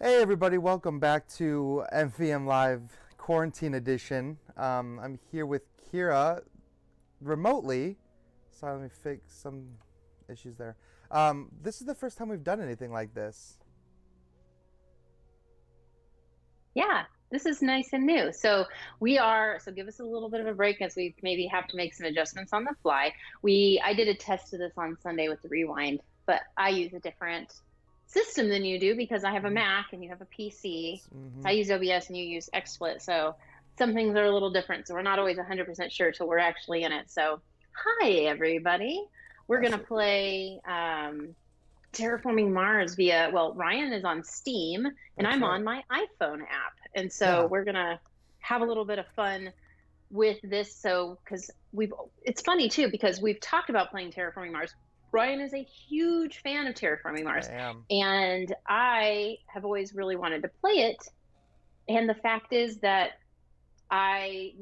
Hey everybody, welcome back to MvM Live Quarantine Edition. I'm here with Kira remotely. Sorry, let me fix some issues there. This is the first time we've done anything like this. Yeah, this is nice and new. So give us a little bit of a break as we maybe have to make some adjustments on the fly. I did a test of this on Sunday with the rewind, but I use a different system than you do because I have a Mm-hmm. Mac and you have a PC. So Mm-hmm. I use OBS and you use XSplit. So some things are a little different. So we're not always 100% sure till we're actually in it. So hi everybody. We're Yes, gonna sir. play Terraforming Mars Ryan is on Steam and That's I'm right. on my iPhone app. And so Yeah. we're going to have a little bit of fun with this. It's funny too, because we've talked about playing Terraforming Mars. Ryan is a huge fan of Terraforming I Mars, am. and I have always really wanted to play it. And the fact is that I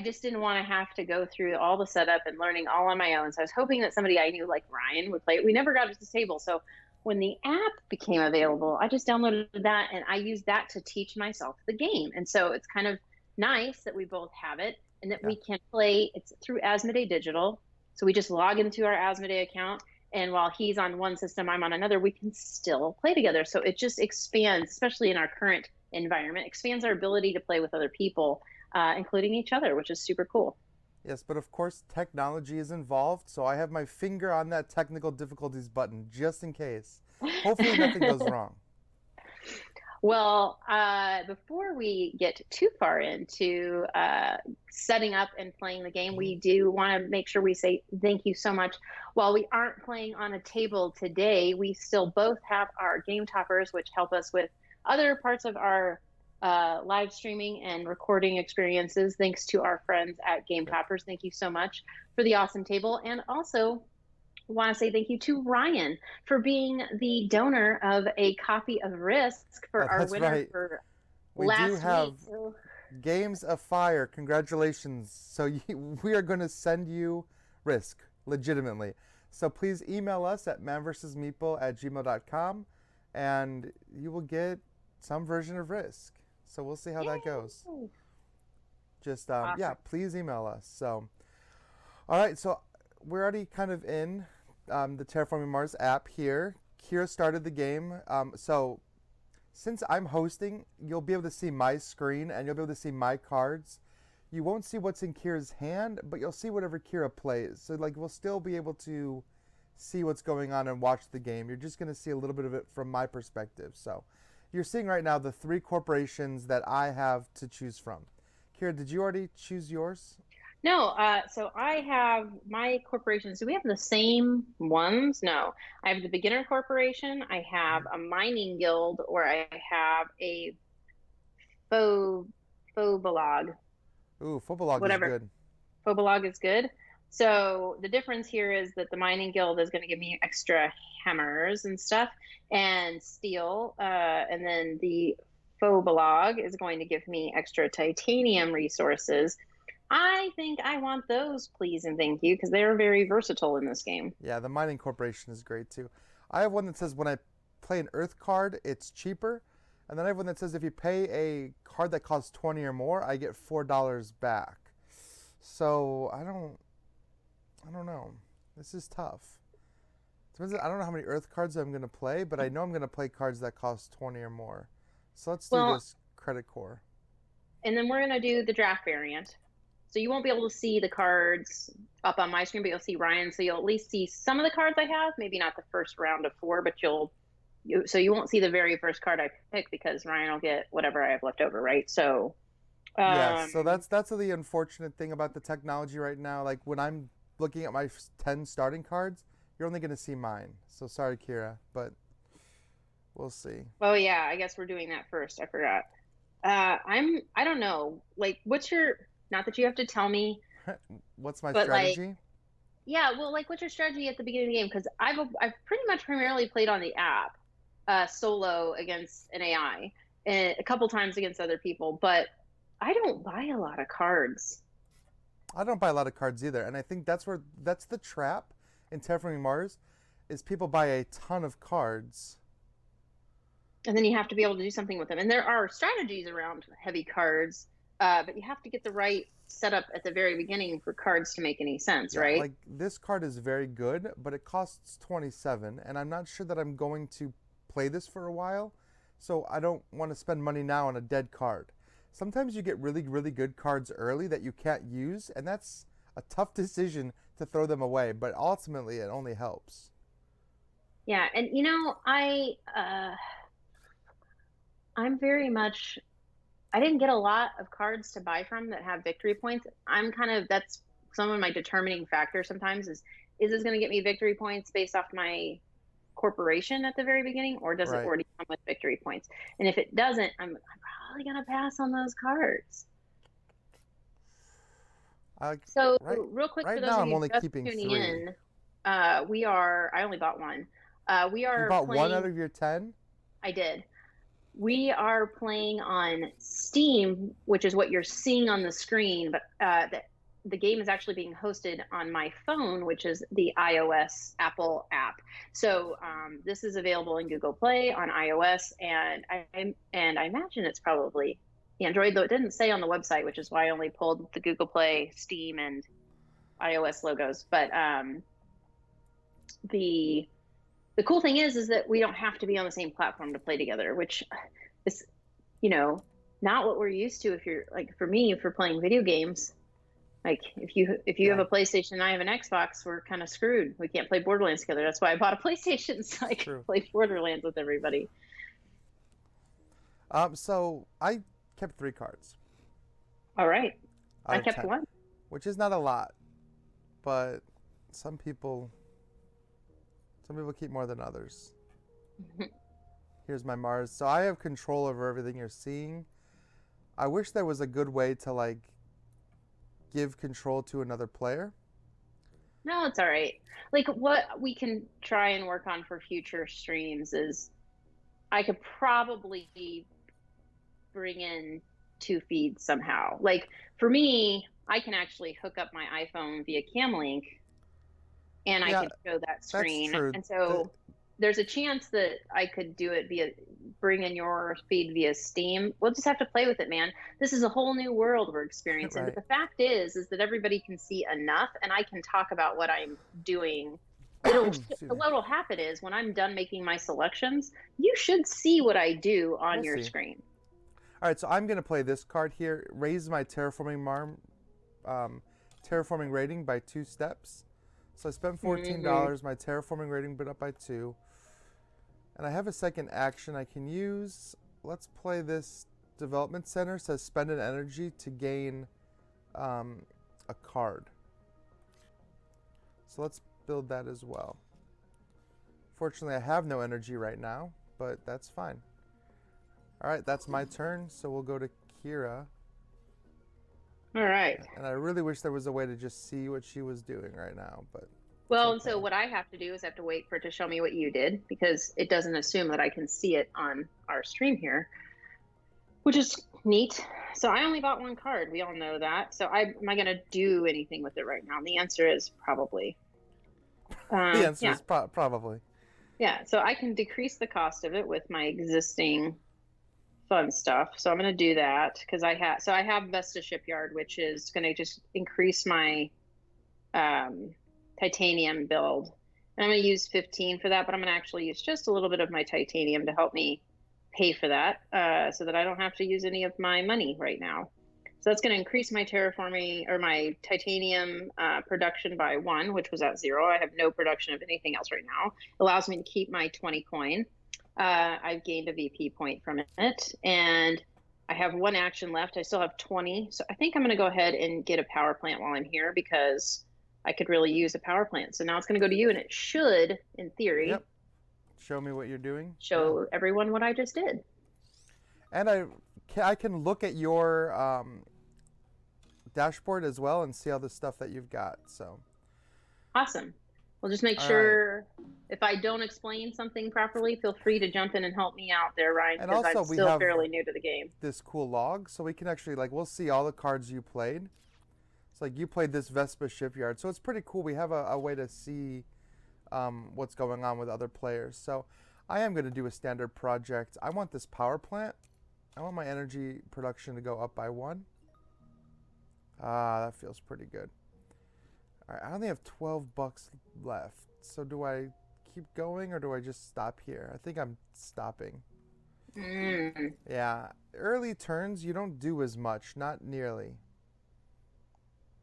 just didn't want to have to go through all the setup and learning all on my own. So I was hoping that somebody I knew, like Ryan, would play it. We never got it to the table. So when the app became available, I just downloaded that and I used that to teach myself the game. And so it's kind of nice that we both have it and that Yeah. we can play. It's through Asmodee Digital. So we just log into our Asmodee account. And while he's on one system, I'm on another, we can still play together. So it just expands, especially in our current environment, expands our ability to play with other people, including each other, which is super cool. Yes, but of course technology is involved, so I have my finger on that technical difficulties button just in case. Hopefully nothing goes wrong. Before we get too far into setting up and playing the game, Mm-hmm. we do want to make sure we say thank you so much. While we aren't playing on a table today, we still both have our game toppers, which help us with other parts of our live streaming and recording experiences. Thanks to our friends at Game Yep. Toppers. Thank you so much for the awesome table. And also, want to say thank you to Ryan for being the donor of a copy of Risk for our That's winner right. for We do last week. have So, Games of Fire. Congratulations. So we are going to send you Risk, legitimately. So please email us at manversusmeeple@gmail.com and you will get some version of Risk. So we'll see how that goes. yay! Just, yeah, Awesome. please email us. So, all right. So we're already kind of in the Terraforming Mars app here. Kira started the game. So since I'm hosting, you'll be able to see my screen and you'll be able to see my cards. You won't see what's in Kira's hand, but you'll see whatever Kira plays. So like we'll still be able to see what's going on and watch the game. You're just going to see a little bit of it from my perspective. So you're seeing right now the three corporations that I have to choose from. Kira, did you already choose yours? No, so I have my corporations. Do we have the same ones? No. I have the beginner corporation, I have Mm-hmm. a mining guild, or I have a faux phobolog, Ooh, Footballog is whatever. good. Phobolog is good. So the difference here is that the mining guild is going to give me extra hammers and stuff and steel, and then the Phobolog is going to give me extra titanium resources. I think I want those, please and thank you, because they're very versatile in this game. Yeah, the Mining Corporation is great too. I have one that says when I play an Earth card, it's cheaper. And then I have one that says if you pay a card that costs 20 or more, I get $4 back. So I don't know. This is tough. I don't know how many Earth cards I'm gonna play, but I know I'm gonna play cards that cost 20 or more. So let's do Well, this credit core. and then we're going to do the draft variant. So you won't be able to see the cards up on my screen, but you'll see Ryan. So you'll at least see some of the cards I have. Maybe not the first round of four, but so you won't see the very first card I pick because Ryan will get whatever I have left over, right? So, Yes, so um, that's the unfortunate thing about the technology right now. Like when I'm looking at my 10 starting cards, you're only going to see mine. So sorry, Kira, but we'll see. oh yeah, I guess we're doing that first. I forgot. I don't know. Like, not that you have to tell me, What's my but like, strategy? yeah, well, like, what's your strategy at the beginning of the game? Because I've pretty much primarily played on the app, solo against an AI, and a couple times against other people, but I don't buy a lot of cards. I don't buy a lot of cards either, and I think that's the trap in Terraforming Mars is people buy a ton of cards. and then you have to be able to do something with them. And there are strategies around heavy cards, but you have to get the right setup at the very beginning for cards to make any sense, Yeah, right? like this card is very good, but it costs 27, and I'm not sure that I'm going to play this for a while, so I don't want to spend money now on a dead card. Sometimes you get really, really good cards early that you can't use, and that's a tough decision to throw them away, but ultimately it only helps. Yeah, and I'm very much, I didn't get a lot of cards to buy from that have victory points. I'm kind of, that's some of my determining factors sometimes is this going to get me victory points based off my corporation at the very beginning, or does it Right. already come with victory points? And if it doesn't, I'm probably going to pass on those cards. I, So right, real quick, for right those now of I'm you only just keeping tuning 3. in, I only bought one. We You are bought one out playing, of your 10? I did. We are playing on Steam, which is what you're seeing on the screen, but the game is actually being hosted on my phone, which is the iOS Apple app. So this is available in Google Play on iOS, and I imagine it's probably Android, though it didn't say on the website, which is why I only pulled the Google Play, Steam, and iOS logos. But the the cool thing is that we don't have to be on the same platform to play together, which is, you know, not what we're used to. If you're like, for me, if we're playing video games, like if you have Yeah, a PlayStation and I have an Xbox, we're kind of screwed. We can't play Borderlands together. That's why I bought a PlayStation, so I it's can true. play Borderlands with everybody. So I kept 3 cards All right, out I of kept 10, one. which is not a lot, but some people some people keep more than others. Here's my Mars. So I have control over everything you're seeing. I wish there was a good way to like give control to another player. No, it's all right. Like what we can try and work on for future streams is I could probably bring in 2 feeds somehow. Like for me, I can actually hook up my iPhone via Camlink and I Yeah, could show that that's screen. true. And The, so there's a chance that I could do it via bring in your feed via Steam. We'll just have to play with it, man. This is a whole new world we're experiencing. But right. the fact is that everybody can see enough, and I can talk about what I'm doing. It'll Excuse me. What'll happen is when I'm done making my selections, you should see what I do on We'll your see. screen. All right, so I'm gonna play this card here. Raise my terraforming rating by 2 steps. So I spent Mm-hmm. $14. My terraforming rating went up by 2. And I have a second action I can use. Let's play this development center. It says spend an energy to gain um, a card. So let's build that as well. Fortunately, I have no energy right now, but that's fine. All right, that's my turn. So we'll go to Kira. All right. And I really wish there was a way to just see what she was doing right now, but it's Well, and so okay. what I have to do is I have to wait for it to show me what you did because it doesn't assume that I can see it on our stream here, which is neat. So I only bought one card. We all know that. So am I going to do anything with it right now? The answer is probably. The answer Yeah. is probably. Yeah. So I can decrease the cost of it with my existing fun stuff. So I'm going to do that because I have Vesta Shipyard, which is going to just increase my um, titanium build. And I'm going to use 15 for that, but I'm going to actually use just a little bit of my titanium to help me pay for that so that I don't have to use any of my money right now. So that's going to increase my terraforming or my titanium production by 1, which was at 0. I have no production of anything else right now. It allows me to keep my 20 coin. I've gained a VP point from it. And I have 1 action left. I still have 20. So I think I'm going to go ahead and get a power plant while I'm here because I could really use a power plant. So now it's going to go to you, and it should, in theory, Yep. Show me what you're doing. Yeah. show everyone what I just did. And I can look at your dashboard as well and see all the stuff that you've got. So, Awesome. Well, just make all right. sure if I don't explain something properly, feel free to jump in and help me out there, Ryan, And because I'm also we still have fairly new to the game. this cool log, so we can actually like we'll see all the cards you played. It's like you played this Vespa Shipyard, so it's pretty cool. We have a way to see what's going on with other players. So I am going to do a standard project. I want this power plant. I want my energy production to go up by 1. Ah, that feels pretty good. All right, I only have 12 bucks left. So do I keep going or do I just stop here? I think I'm stopping. Mm. Yeah, early turns, you don't do as much, not nearly.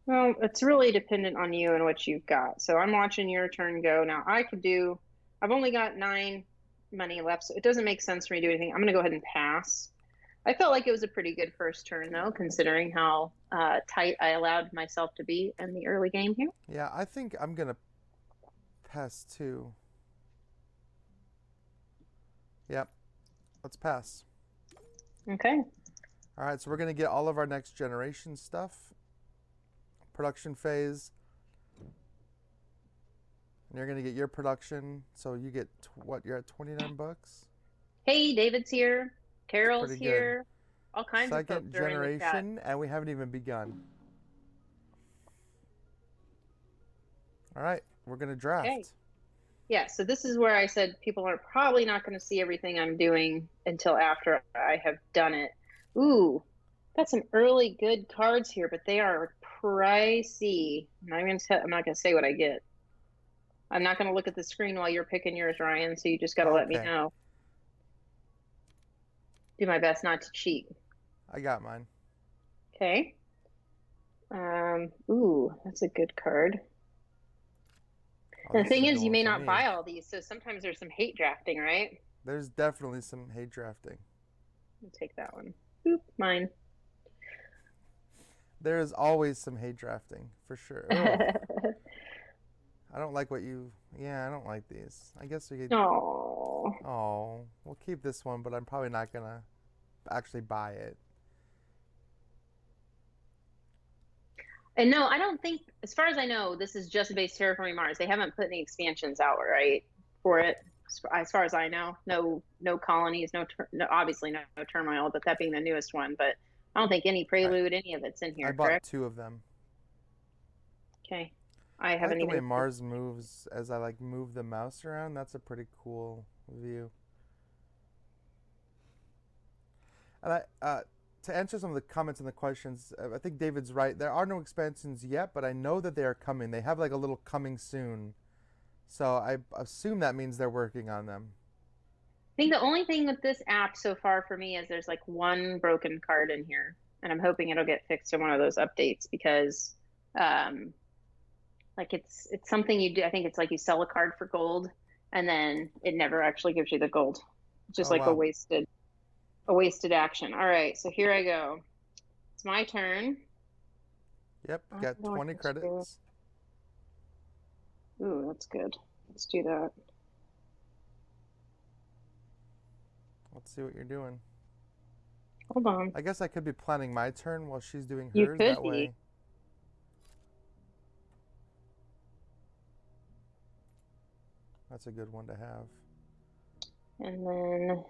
Well, it's really dependent on you and what you've got. So I'm watching your turn go. Now I've only got 9 money left, so it doesn't make sense for me to do anything. I'm going to go ahead and pass. I felt like it was a pretty good first turn, though, considering how tight I allowed myself to be in the early game here. Yeah, I think I'm going to pass too. Yep, let's pass. Okay. All right, so we're going to get all of our next generation stuff. Production phase. And you're going to get your production. So you get, what, you're at 29 bucks? Hey, David's here. It's Carol's pretty good. here. All kinds of Second folks are in the chat. generation, and we haven't even begun. All right, we're going to draft. Okay. Yeah, so this is where I said people are probably not going to see everything I'm doing until after I have done it. Ooh, got some early good cards here, but they are pricey. I'm not going to say what I get. I'm not going to look at the screen while you're picking yours, Ryan, so you just got to let me know. Do my best not to cheat. I got mine. Okay. Ooh, that's a good card. Oh, And the thing is, you may for not me. buy all these, so sometimes there's some hate drafting, right? There's definitely some hate drafting. I'll take that one. Oop, mine. There is always some hate drafting, for sure. I don't like what you... Yeah, I don't like these. I guess we could... Oh. Oh, we'll keep this one, but I'm probably not going to actually buy it. And no, I don't think, as far as I know, this is just based Terraforming Mars. They haven't put any expansions out, right, for it. As far as I know, no colonies, obviously no turmoil, but that being the newest one. But I don't think any prelude, any of it's in here. I bought correct? 2 of them. Okay, I like haven't the even. way Mars moves as I like move the mouse around. That's a pretty cool view. And to answer some of the comments and the questions, I think David's right. There are no expansions yet, but I know that they are coming. They have like a little coming soon. So I assume that means they're working on them. I think the only thing with this app so far for me is there's like one broken card in here, and I'm hoping it'll get fixed in one of those updates because, like it's something you do. I think it's like you sell a card for gold, and then it never actually gives you the gold. It's just a wasted action. All right, so here I go. It's my turn. Yep, got 20 credits. Ooh, that's good. Let's do that. Let's see what you're doing. Hold on. I guess I could be planning my turn while she's doing hers. You could that be. way. That's a good one to have. And then,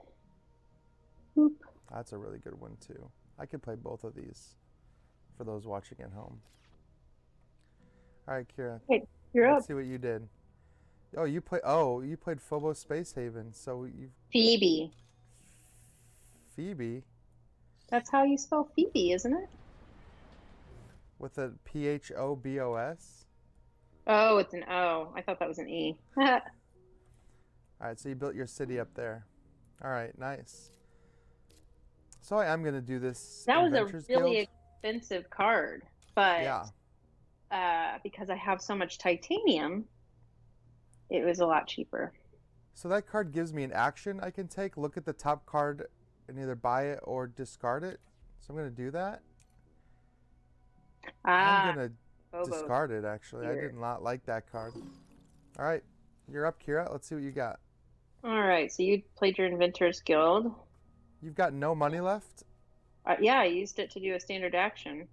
whoop. That's a really good one too. I could play both of these for those watching at home. All right, Kira. Hey, you're up. Let's see what you did. Oh, you played Phobos Space Haven. So you. Phoebe. Phoebe. That's how you spell Phoebe, isn't it? With a Phobos. Oh, it's an O. I thought that was an E. All right, so you built your city up there. All right, nice. So I am going to do this. That was a Adventures really Guild. expensive card, but yeah. Because I have so much titanium, it was a lot cheaper. So that card gives me an action I can take. Look at the top card and either buy it or discard it. So I'm going to do that. I'm going to discard it, actually. I did not like that card. All right, you're up, Kira. Let's see what you got. All right, so you played your Inventor's Guild. You've got no money left? Yeah, I used it to do a standard action.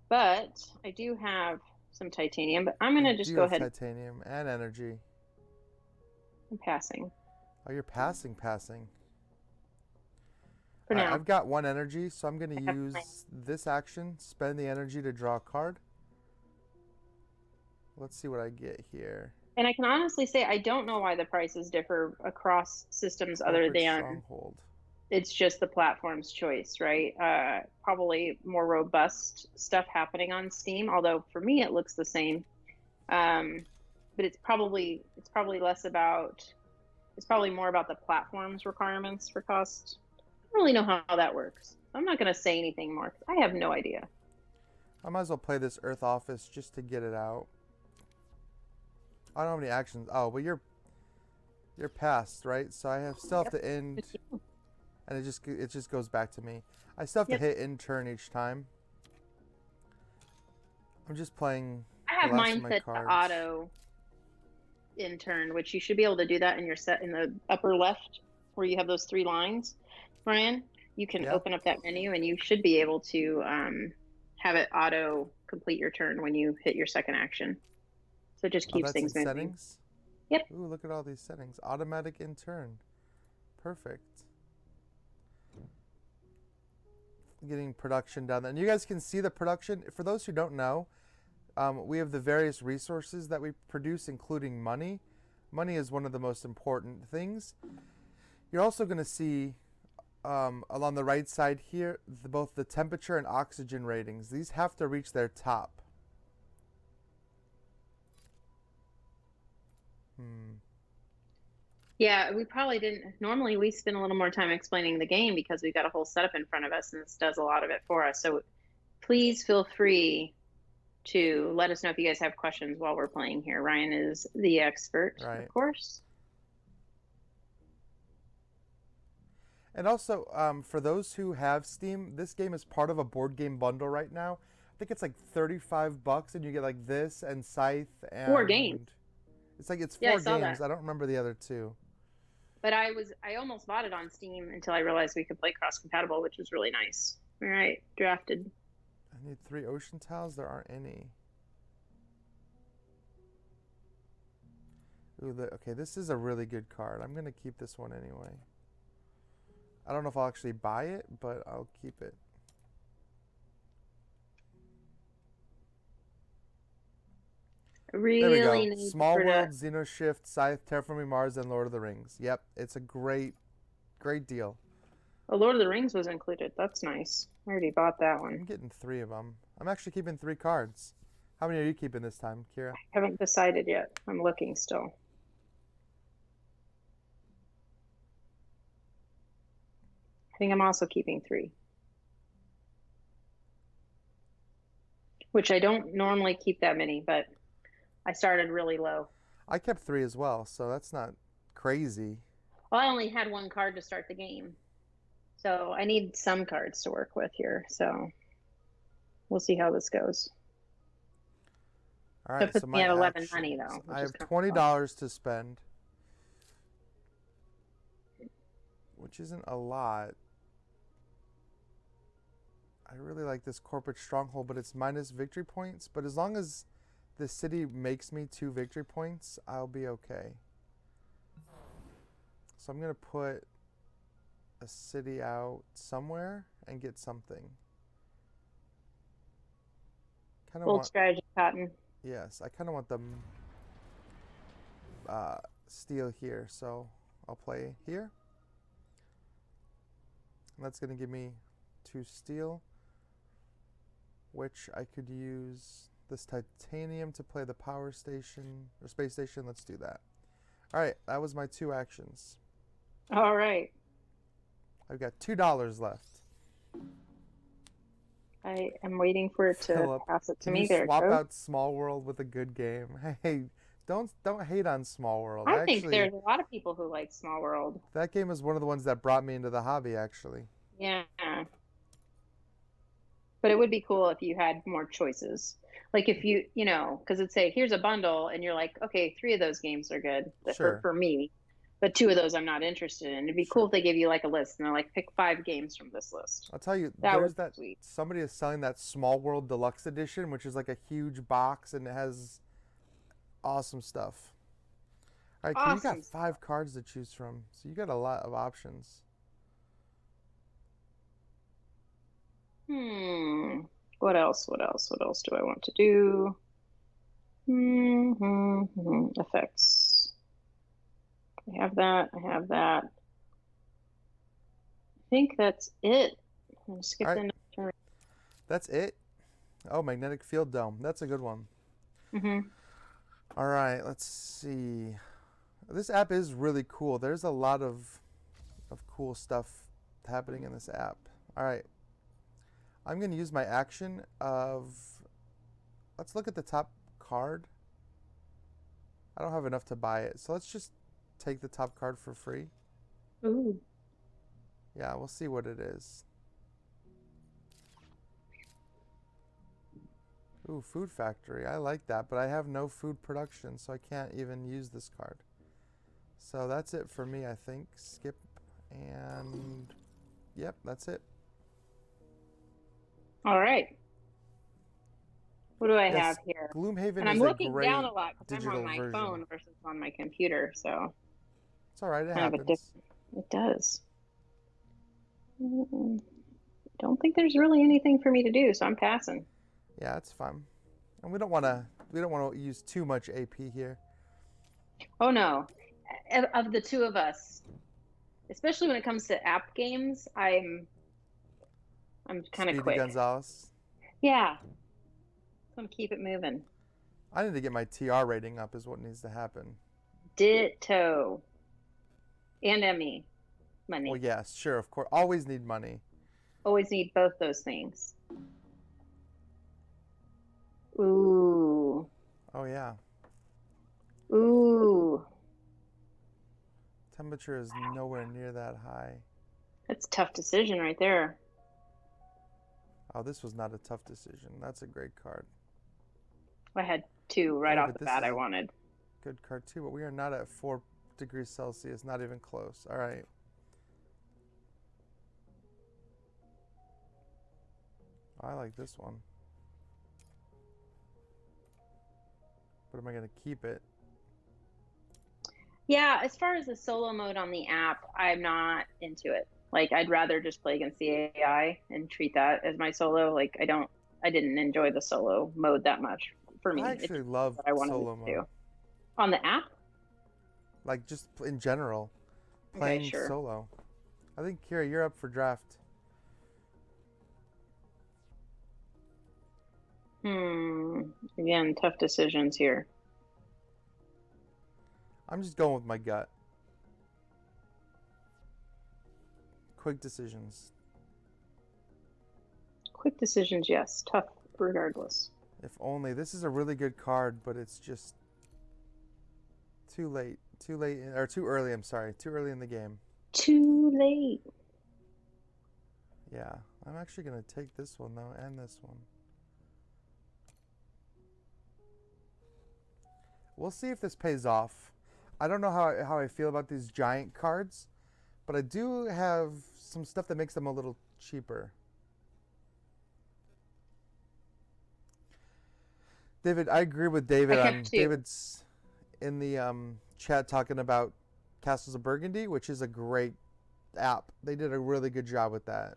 But I do have some titanium, but I'm going to just go ahead. Titanium and energy. I'm passing. Oh, you're passing. For now. I've got 1 energy, so I'm going to use this action, spend the energy to draw a card. Let's see what I get here. And I can honestly say I don't know why the prices differ across systems other Corporate than stronghold. it's just the platform's choice, right? Probably more robust stuff happening on Steam, although for me it looks the same. Um, but it's probably less about it's probably more about the platform's requirements for cost. I don't really know how that works. I'm not going to say anything more 'cause I have no idea. I might as well play this Earth Office just to get it out. I don't have any actions. Oh, but you're past, right? So I still have Yep. to end, and it just goes back to me. I still have to Yep. hit in turn each time. I'm just playing I the have last of mine my set to cards. auto in turn, which you should be able to do that in your set in the upper left where you have those three lines, Brian. You can Yeah. open up that menu and you should be able to have it auto complete your turn when you hit your second action. So it just Oh, keeps that's in things moving. settings. Yep. Ooh, look at all these settings. Automatic in turn. Perfect. Getting production down there. And you guys can see the production. For those who don't know, we have the various resources that we produce, including money. Money is one of the most important things. You're also going to see along the right side here both the temperature and oxygen ratings. These have to reach their top. Hmm. Yeah, we probably didn't. Normally, we spend a little more time explaining the game because we've got a whole setup in front of us, and this does a lot of it for us. So please feel free to let us know if you guys have questions while we're playing here. Ryan is the expert, of Right. course. And also, for those who have Steam, this game is part of a board game bundle right now. I think it's like $35, and you get like this and Scythe, Four games. and it's Yeah, I four saw games. that. I don't remember the other two. But I almost bought it on Steam until I realized we could play cross compatible, which was really nice. All right, drafted. I need 3 ocean tiles. There aren't any. Ooh, okay, this is a really good card. I'm gonna keep this one anyway. I don't know if I'll actually buy it, but I'll keep it. There we Really go. need Small for to. World, Xenoshift, Scythe, Terraforming Mars, and Lord of the Rings. Yep, it's a great, great deal. Oh, Lord of the Rings was included. That's nice. I already bought that one. I'm getting 3 of them. I'm actually keeping 3 cards. How many are you keeping this time, Kira? Haven't decided yet. I'm looking still. I think I'm also keeping three, which I don't normally keep that many, but I started really low. I kept 3 as well, so that's not crazy. Well, I only had one card to start the game. So I need some cards to work with here. So we'll see how this goes. All So it right, so puts me my at 11 money actions. though, I which is have kind $20 of fun. to spend, which isn't a lot. I really like this corporate stronghold, but it's minus victory points. But as long as the city makes me 2 victory points, I'll be okay. So I'm gonna put a city out somewhere and get something. Kind of Bold want, strategy, Cotton. yes, I kind of want them uh, steal here, so I'll play here. And that's gonna give me 2 steel, which I could use this titanium to play the power station or space station. Let's do that. All right, that was my 2 actions. All right. I've got $2 left. I am waiting for it to Philip, pass it to can you me. There it swap goes. out Small World with a good game? Hey, don't hate on Small World. I I think actually there's a lot of people who like Small World. that game is one of the ones that brought me into the hobby. Actually, Yeah. But it would be cool if you had more choices. Like if because it'd say, here's a bundle, and you're like, okay, three of those games are good for, sure, for me, but two of those I'm not interested in. It'd be cool sure. if they gave you like a list and they're like, pick 5 games from this list. I'll tell you, That would there's be that sweet. somebody is selling that Small World Deluxe Edition, which is like a huge box and it has awesome stuff. All right, you got Awesome stuff. 5 cards to choose from, so you got a lot of options. Hmm. What else? What else? What else do I want to do? Effects. I have that. I have that. I think that's it. I'm skip All right, the turn. that's it. Oh, magnetic field dome. That's a good one. Mm-hmm. All right, let's see. This app is really cool. There's a lot of cool stuff happening in this app. All right, I'm going to use my action of. Let's look at the top card. I don't have enough to buy it, so let's just take the top card for free. Ooh. Yeah, we'll see what it is. Ooh, food factory. I like that, but I have no food production, so I can't even use this card. So that's it for me, I think. Skip and yep, that's it. All right. What do I have Yes, here? Gloomhaven And I'm is a looking down great a lot because I'm on digital my version. phone versus on my computer, so It's all right, it kind of a happens. different. It does. Don't think there's really anything for me to do, so I'm passing. Yeah, it's fun. And we don't want to use too much AP here. Oh no. Of the two of us, especially when it comes to app games, I'm kind of Speedy quick. Gonzalez. Yeah, so I'm keep it moving. I need to get my TR rating up is what needs to happen. Ditto. And Emmy Well, money. yes, sure, of course. Always need money. Always need both those things. Ooh. Oh yeah. Ooh. Temperature is nowhere near that high. That's a tough decision right there. Oh, this was not a tough decision. That's a great card. I had two right Oh, off but the this bat is I a wanted. good card too, but we are not at 4 degrees Celsius, not even close. All right. I like this one. But am I going to keep it? Yeah, as far as the solo mode on the app, I'm not into it. Like I'd rather just play against the AI and treat that as my solo. Like I didn't enjoy the solo mode that much for I me. It actually didn't do love what I wanted it solo to mode. do. On the app? Like just in general, Okay, playing sure. solo. I think Kira, you're up for draft. Again, tough decisions here. I'm just going with my gut. Quick decisions. Quick decisions, yes. Tough regardless. If only. This is a really good card, but it's just too late. Too late, or too early, I'm sorry. Too early in the game. Too late. Yeah. I'm actually going to take this one, though, and this one. We'll see if this pays off. I don't know how I feel about these giant cards, but I do have some stuff that makes them a little cheaper. David, I agree with I David have on two. David's in the chat talking about Castles of Burgundy, which is a great app. They did a really good job with that.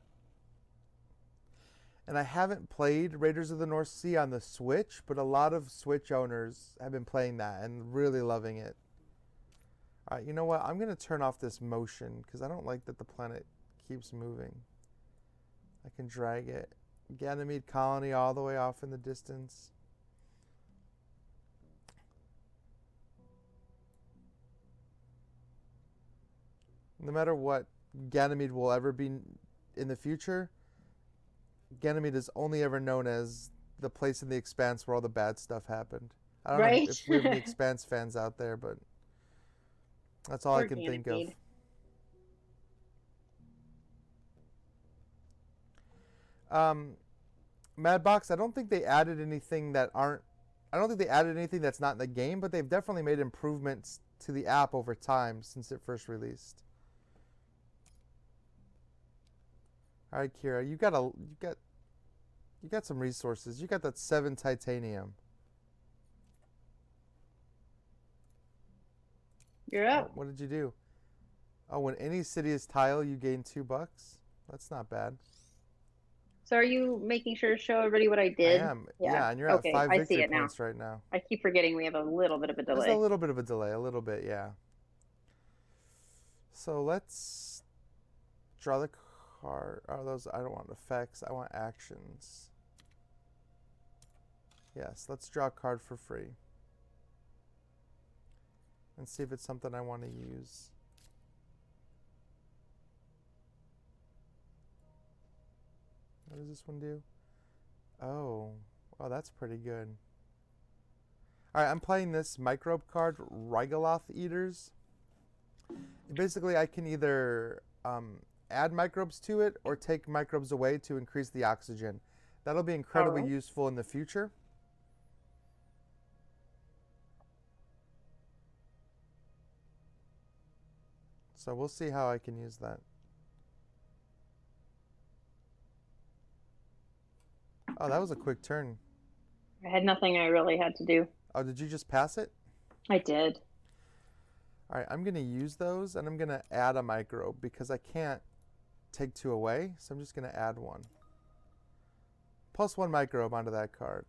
And I haven't played Raiders of the North Sea on the Switch, but a lot of Switch owners have been playing that and really loving it. All right, you know what? I'm going to turn off this motion because I don't like that the planet keeps moving. I can drag it. Ganymede colony all the way off in the distance. No matter what Ganymede will ever be in the future, Ganymede is only ever known as the place in the Expanse where all the bad stuff happened. I don't know Right? if we have any Expanse fans out there, but that's all I Poor can think of. Ganymede. Madbox, I don't think they added anything that aren't. I don't think they added anything that's not in the game, but they've definitely made improvements to the app over time since it first released. All right, Kira, you got some resources. You got that 7 titanium. You're Oh, up. what did you do? Oh, when any city is tile, you gain $2. That's not bad. So are you making sure to show everybody what I I did? am. Yeah. Yeah, and you're at Okay, 5 I see victory it now. points right now. I keep forgetting we have a little bit of a There's a delay. little bit of a delay, a little bit, yeah. So let's draw the card. Oh, those, I don't want effects. I want actions. Yes, let's draw a card for free. And see if it's something I want to use. What does this one do? Oh, that's pretty good. Alright, I'm playing this microbe card, Rigoloth Eaters. Basically, I can either add microbes to it or take microbes away to increase the oxygen. That'll be incredibly Alright. useful in the future. So we'll see how I can use that. Oh, that was a quick turn. I had nothing I really had to do. Oh, did you just pass it? I did. Alright, I'm going to use those and I'm going to add a microbe because I can't take 2 away. So I'm just going to add 1. Plus 1 microbe onto that card.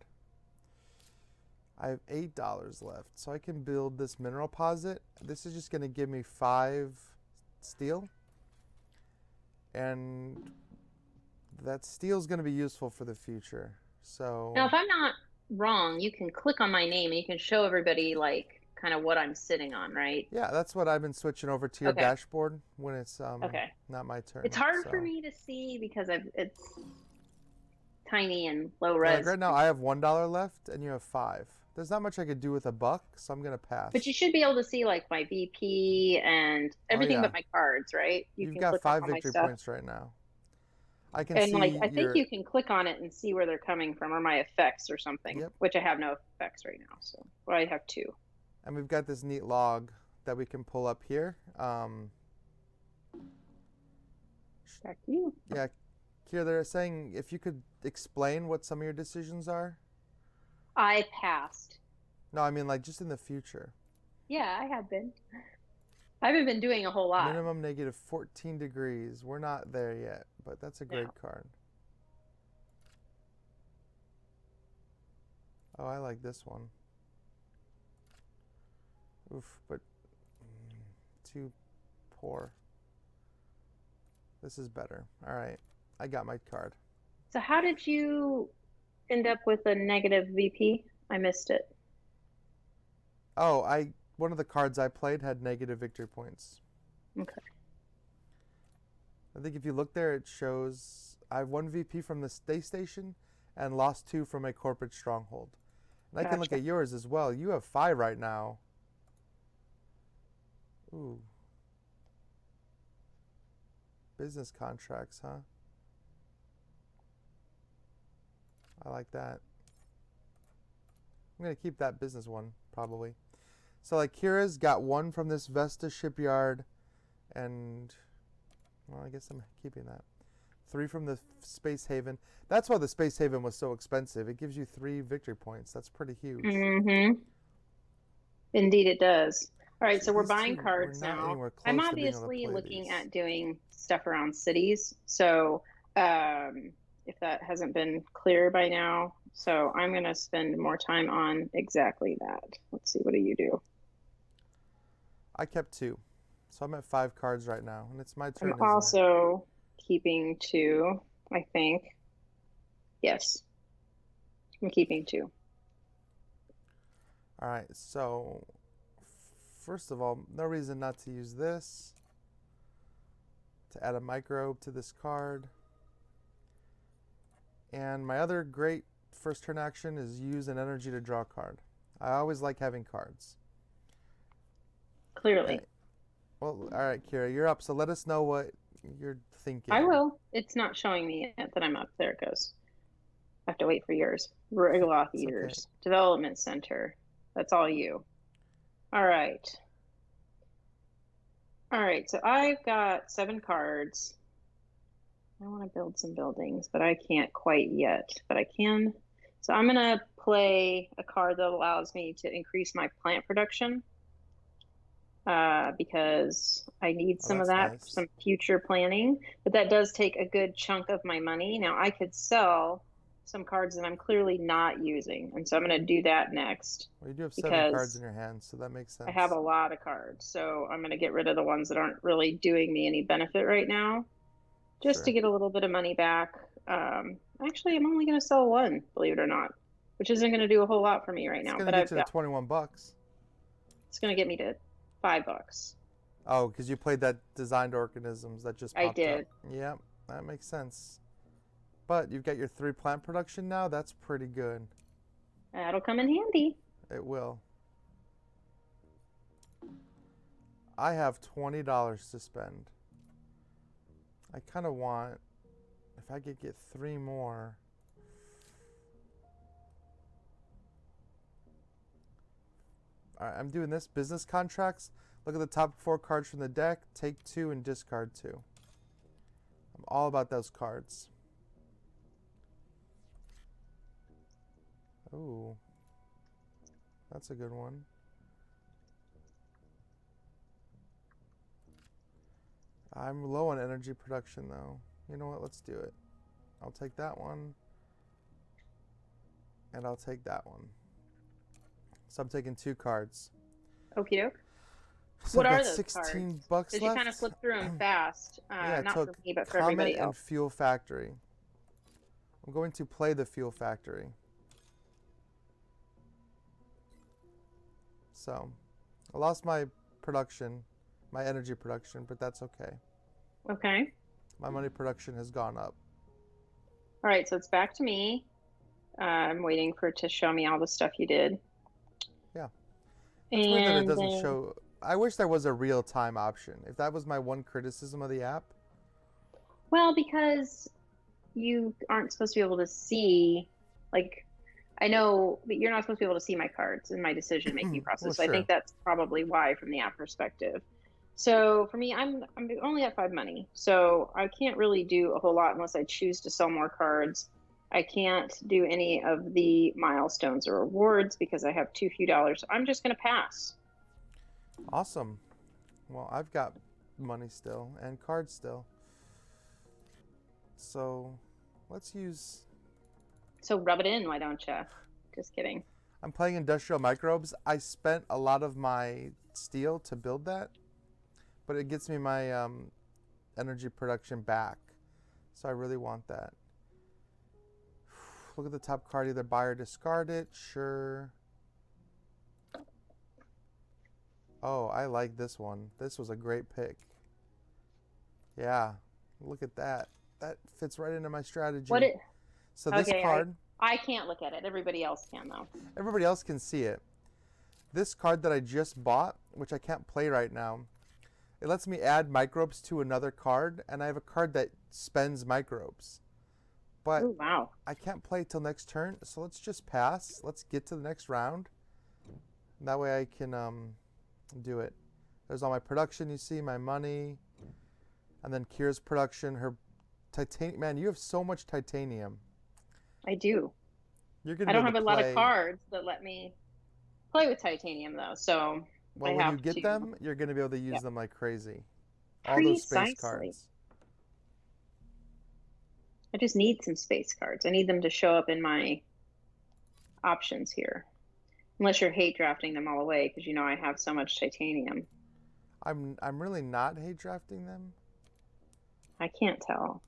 I have $8 left, so I can build this mineral posit. This is just going to give me 5 steel. And that steel is going to be useful for the future. So Now, if I'm not wrong, you can click on my name and you can show everybody like kind of what I'm sitting on, right? yeah, that's what I've been switching over to your Okay. dashboard when it's Okay. not my turn. It's hard for So me to see because it's tiny and low yeah, like res. right now I have $1 left and you have 5. There's not much I could do with a buck, so I'm gonna pass. But you should be able to see like my VP and Oh everything yeah, but my cards, right? You you've can got click on 5 all my victory stuff. points right now. I can And like see I think your you can click on it and see where they're coming from or my effects or something, yep, which I have no effects right now. So well, I have 2. and we've got this neat log that we can pull up here. Back to you. Yeah, Kira, they're saying if you could explain what some of your decisions are. I passed. No, I mean like just in the future. Yeah, I have been. I haven't been doing a whole lot. Minimum negative 14 degrees. We're not there yet, but that's a great No. card. Oh, I like this one. Oof, but too poor. This is better. All right, I got my card. So how did you end up with a negative VP? I missed it. Oh, one of the cards I played had negative victory points. Okay. I think if you look there, it shows I have 1 VP from the space station and lost 2 from a corporate stronghold. And I can look Gotcha. at yours as well. You have 5 right now. Ooh. Business contracts, huh? I like that. I'm going to keep that business one, probably. So, like, Kira's got 1 from this Vesta shipyard, and, well, I guess I'm keeping that. 3 from the Space Haven. That's why the Space Haven was so expensive. It gives you 3 victory points. That's pretty huge. Mm-hmm. Indeed, it does. All right, so we're These buying two, cards we're not now. anywhere I'm close to being able to obviously play looking these. at doing stuff around cities. So if that hasn't been clear by now, so I'm going to spend more time on exactly that. Let's see, what do you do? I kept 2. So I'm at 5 cards right now, and it's my turn, I'm isn't it? also keeping 2, I think. Yes, I'm keeping 2. All right, so first of all, no reason not to use this to add a microbe to this card. And my other great first turn action is use an energy to draw a card. I always like having cards. Clearly. Okay. Well, all right, Kira, you're up. So let us know what you're thinking. I will. It's not showing me yet that I'm up. There it goes. I have to wait for yours. Rigoloth It's okay. Eaters. Development Center. That's all you. All right. All right, so I've got 7 cards. I want to build some buildings, but I can't quite yet. But I can. So I'm going to play a card that allows me to increase my plant production. because I need Oh, some of that's that for nice. some future planning. But that does take a good chunk of my money. Now I could sell some cards that I'm clearly not using, and so I'm going to do that next Well, you do have 7 cards in because your hand, so that makes I have sense. a lot of cards. So I'm going to get rid of the ones that aren't really doing me any benefit right now, just to Sure. get a little bit of money back. Actually, I'm only going to sell one, believe it or not, which isn't going to do a whole lot for me right It's now. gonna But get I've you to got 21 bucks. it's going to get me to $5. Oh, because you played that designed organisms that just I popped up. did. Yep, that makes sense. But you've got your 3 plant production now. That's pretty good. That'll come in handy. It will. I have $20 to spend. I kind of want, if I could get 3 more. All right, I'm doing this. Business contracts. Look at the top 4 cards from the deck. Take 2 and discard 2. I'm all about those cards. Ooh, that's a good one. I'm low on energy production though. You know what? Let's do it. I'll take that one. And I'll take that one. So I'm taking 2 cards. Okie doke. So What I've are got those 16 cards? bucks Because you kind of left. flipped through them fast. Yeah, I Not for took me, but for Comet everybody and else. Fuel Factory. I'm going to play the Fuel Factory. So I lost my production, my energy production, but that's okay. Okay. My money production has gone up. All right, so it's back to me. I'm waiting for it to show me all the stuff you did. Yeah. That's weird that it And doesn't then, show. I wish there was a real time option. If that was my one criticism of the app. well, because you aren't supposed to be able to see, like, I know, but you're not supposed to be able to see my cards in my decision making Well, process. So I think sure. that's probably why, from the app perspective. So for me, I'm only at 5 money, so I can't really do a whole lot unless I choose to sell more cards. I can't do any of the milestones or rewards because I have too few dollars. I'm just going to pass. Awesome. Well, I've got money still and cards still. So let's use. So rub it in, why don't you? Just kidding. I'm playing industrial microbes. I spent a lot of my steel to build that, but it gets me my energy production back. So I really want that. Look at the top card, either buy or discard it. Sure. Oh, I like this one. This was a great pick. Yeah, look at that. That fits right into my What strategy. it? So this Okay, card, I can't look at it. Everybody else can though. everybody else can see it. This card that I just bought, which I can't play right now, it lets me add microbes to another card, and I have a card that spends microbes. But Oh wow. I can't play till next turn, so let's just pass. Let's get to the next round. That way I can do it. There's all my production, you see, my money, and then Kira's production, her titanium. Man, you have so much titanium. I do. You're going to I be don't able have to a lot of play. cards that let me play with titanium though, so I Well, when you have get to. them, you're going to be able to Yeah, use them like crazy. All those space precisely. cards. I just need some space cards. I need them to show up in my options here. Unless you're hate drafting them all away because you know I have so much titanium. I'm really not hate drafting them. I can't tell.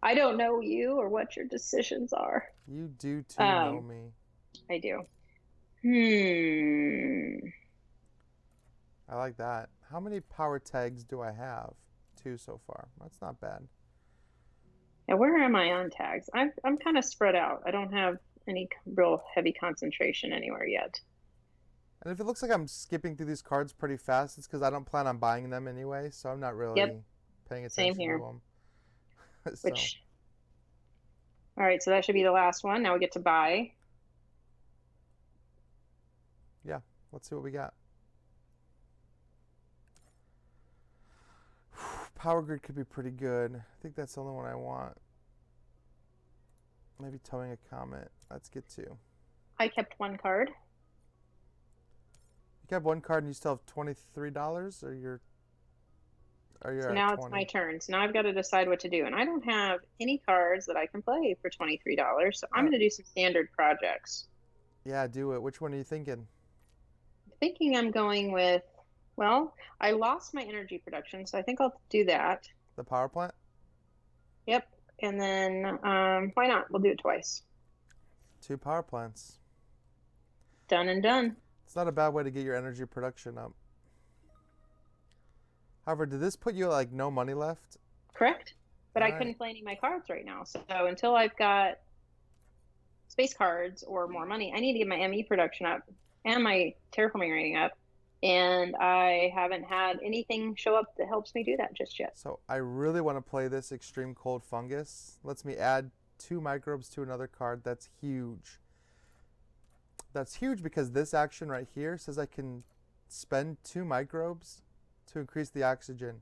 I don't know you or what your decisions are. You do too know Um, me. I do. Hmm. I like that. How many power tags do I have? 2 so far. That's not bad. Now, where am I on tags? I'm kind of spread out. I don't have any real heavy concentration anywhere yet. And if it looks like I'm skipping through these cards pretty fast, it's because I don't plan on buying them anyway, so I'm not Yep, really paying same attention to here. them. So, Which, all right, so that should be the last one. Now we get to buy. yeah, let's see what we got. Power grid could be pretty good. I think that's the only one I want. Maybe towing a comet. Let's get 2. I kept one card. You have one card and you still have $23, or you're So at now it's 20? my turn. So now I've got to decide what to do. And I don't have any cards that I can play for $23. So I'm Oh, going to do some standard projects. yeah, do it. Which one are you thinking? Thinking I'm going with, well, I lost my energy production, so I think I'll do that. The power plant? Yep. And then why not? We'll do it twice. 2 power plants. Done and done. It's not a bad way to get your energy production up. However, did this put you at like no money left? Correct. But All I right. couldn't play any of my cards right now. So until I've got space cards or more money, I need to get my ME production up and my terraforming rating up. And I haven't had anything show up that helps me do that just yet. So I really want to play this extreme cold fungus. Lets me add 2 microbes to another card. That's huge. That's huge because this action right here says I can spend 2 microbes to increase the oxygen.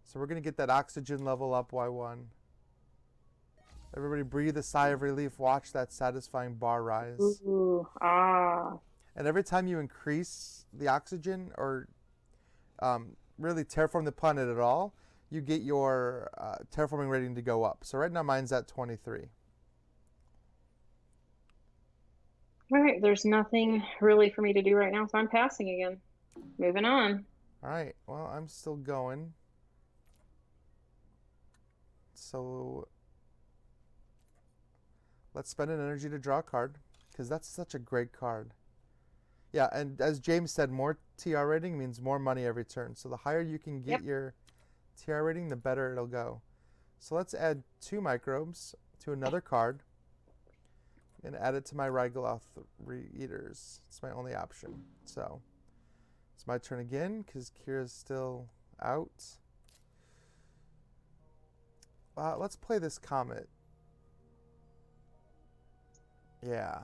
So we're going to get that oxygen level up Y1. Everybody breathe a sigh of relief. Watch that satisfying bar rise. Ooh, ah. And every time you increase the oxygen or really terraform the planet at all, you get your terraforming rating to go up. So right now mine's at 23. All right, there's nothing really for me to do right now, so I'm passing again. Moving on. All right, well, I'm still going. So let's spend an energy to draw a card because that's such a great card. Yeah, and as James said, more TR rating means more money every turn. So the higher you can get your TR rating, the better it'll go. So let's add 2 microbes to another card and add it to my Rygoloth Eaters. It's my only option. So it's my turn again because Kira's still out. Let's play this Comet. Yeah.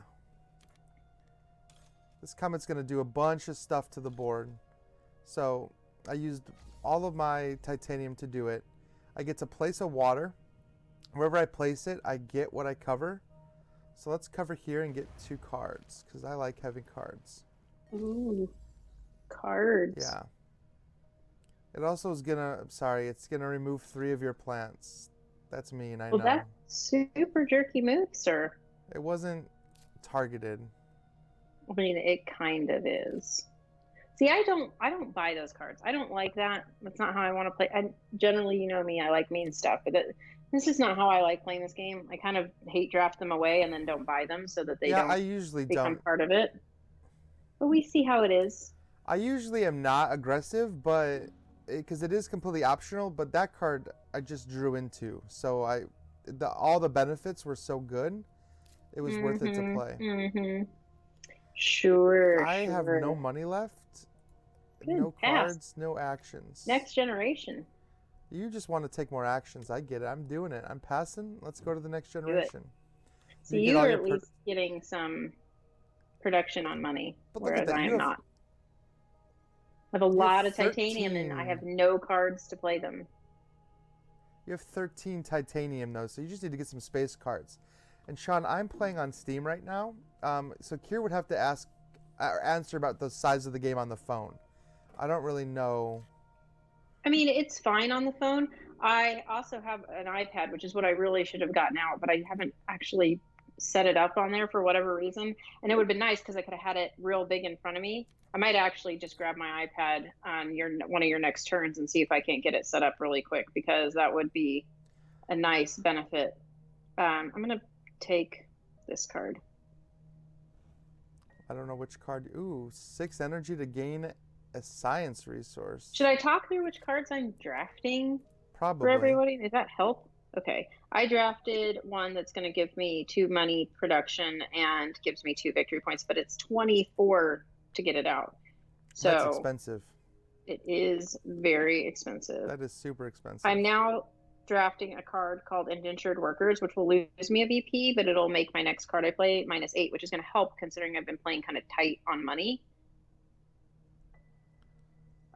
This Comet's going to do a bunch of stuff to the board. So I used all of my titanium to do it. I get to place a water. Wherever I place it, I get what I cover. So let's cover here and get 2 cards because I like having cards. Ooh, cards. Yeah. It also is gonna, it's gonna remove 3 of your plants. That's mean, I know. That's super jerky move, sir. It wasn't targeted. I mean, it kind of is. See, I don't buy those cards. I don't like that. That's not how I want to play. I generally, you know me, I like mean stuff, but this is not how I like playing this game. I kind of hate draft them away and then don't buy them so that they don't I usually become don't. part of it. But we see how it is. I usually am not aggressive, but because it is completely optional. But that card I just drew into, so all the benefits were so good, it was worth it to play. Mm-hmm. Sure. I have no money left. Good, no pass. cards, no actions. Next generation. You just want to take more actions. I get it. I'm doing it. I'm passing. Let's go to the next generation. So you are at least getting some production on money, whereas I am not. I have a lot of titanium and I have no cards to play them. You have 13 titanium though, so you just need to get some space cards. And Sean, I'm playing on Steam right now, so Kier would have to answer about the size of the game on the phone. I don't really know. I mean, it's fine on the phone. I also have an iPad, which is what I really should have gotten out, but I haven't actually set it up on there for whatever reason. And it would have been nice because I could have had it real big in front of me. I might actually just grab my iPad on one of your next turns and see if I can't get it set up really quick, because that would be a nice benefit. I'm going to take this card. I don't know which card. Ooh, 6 energy to gain a science resource. Should I talk through which cards I'm drafting? Probably. For everybody? Does that help? Okay. I drafted one that's going to give me 2 money production and gives me 2 victory points, but it's 24 to get it out. So that's expensive. It is very expensive. That is super expensive. I'm now drafting a card called Indentured Workers, which will lose me a VP, but it'll make my next card I play -8, which is going to help considering I've been playing kind of tight on money.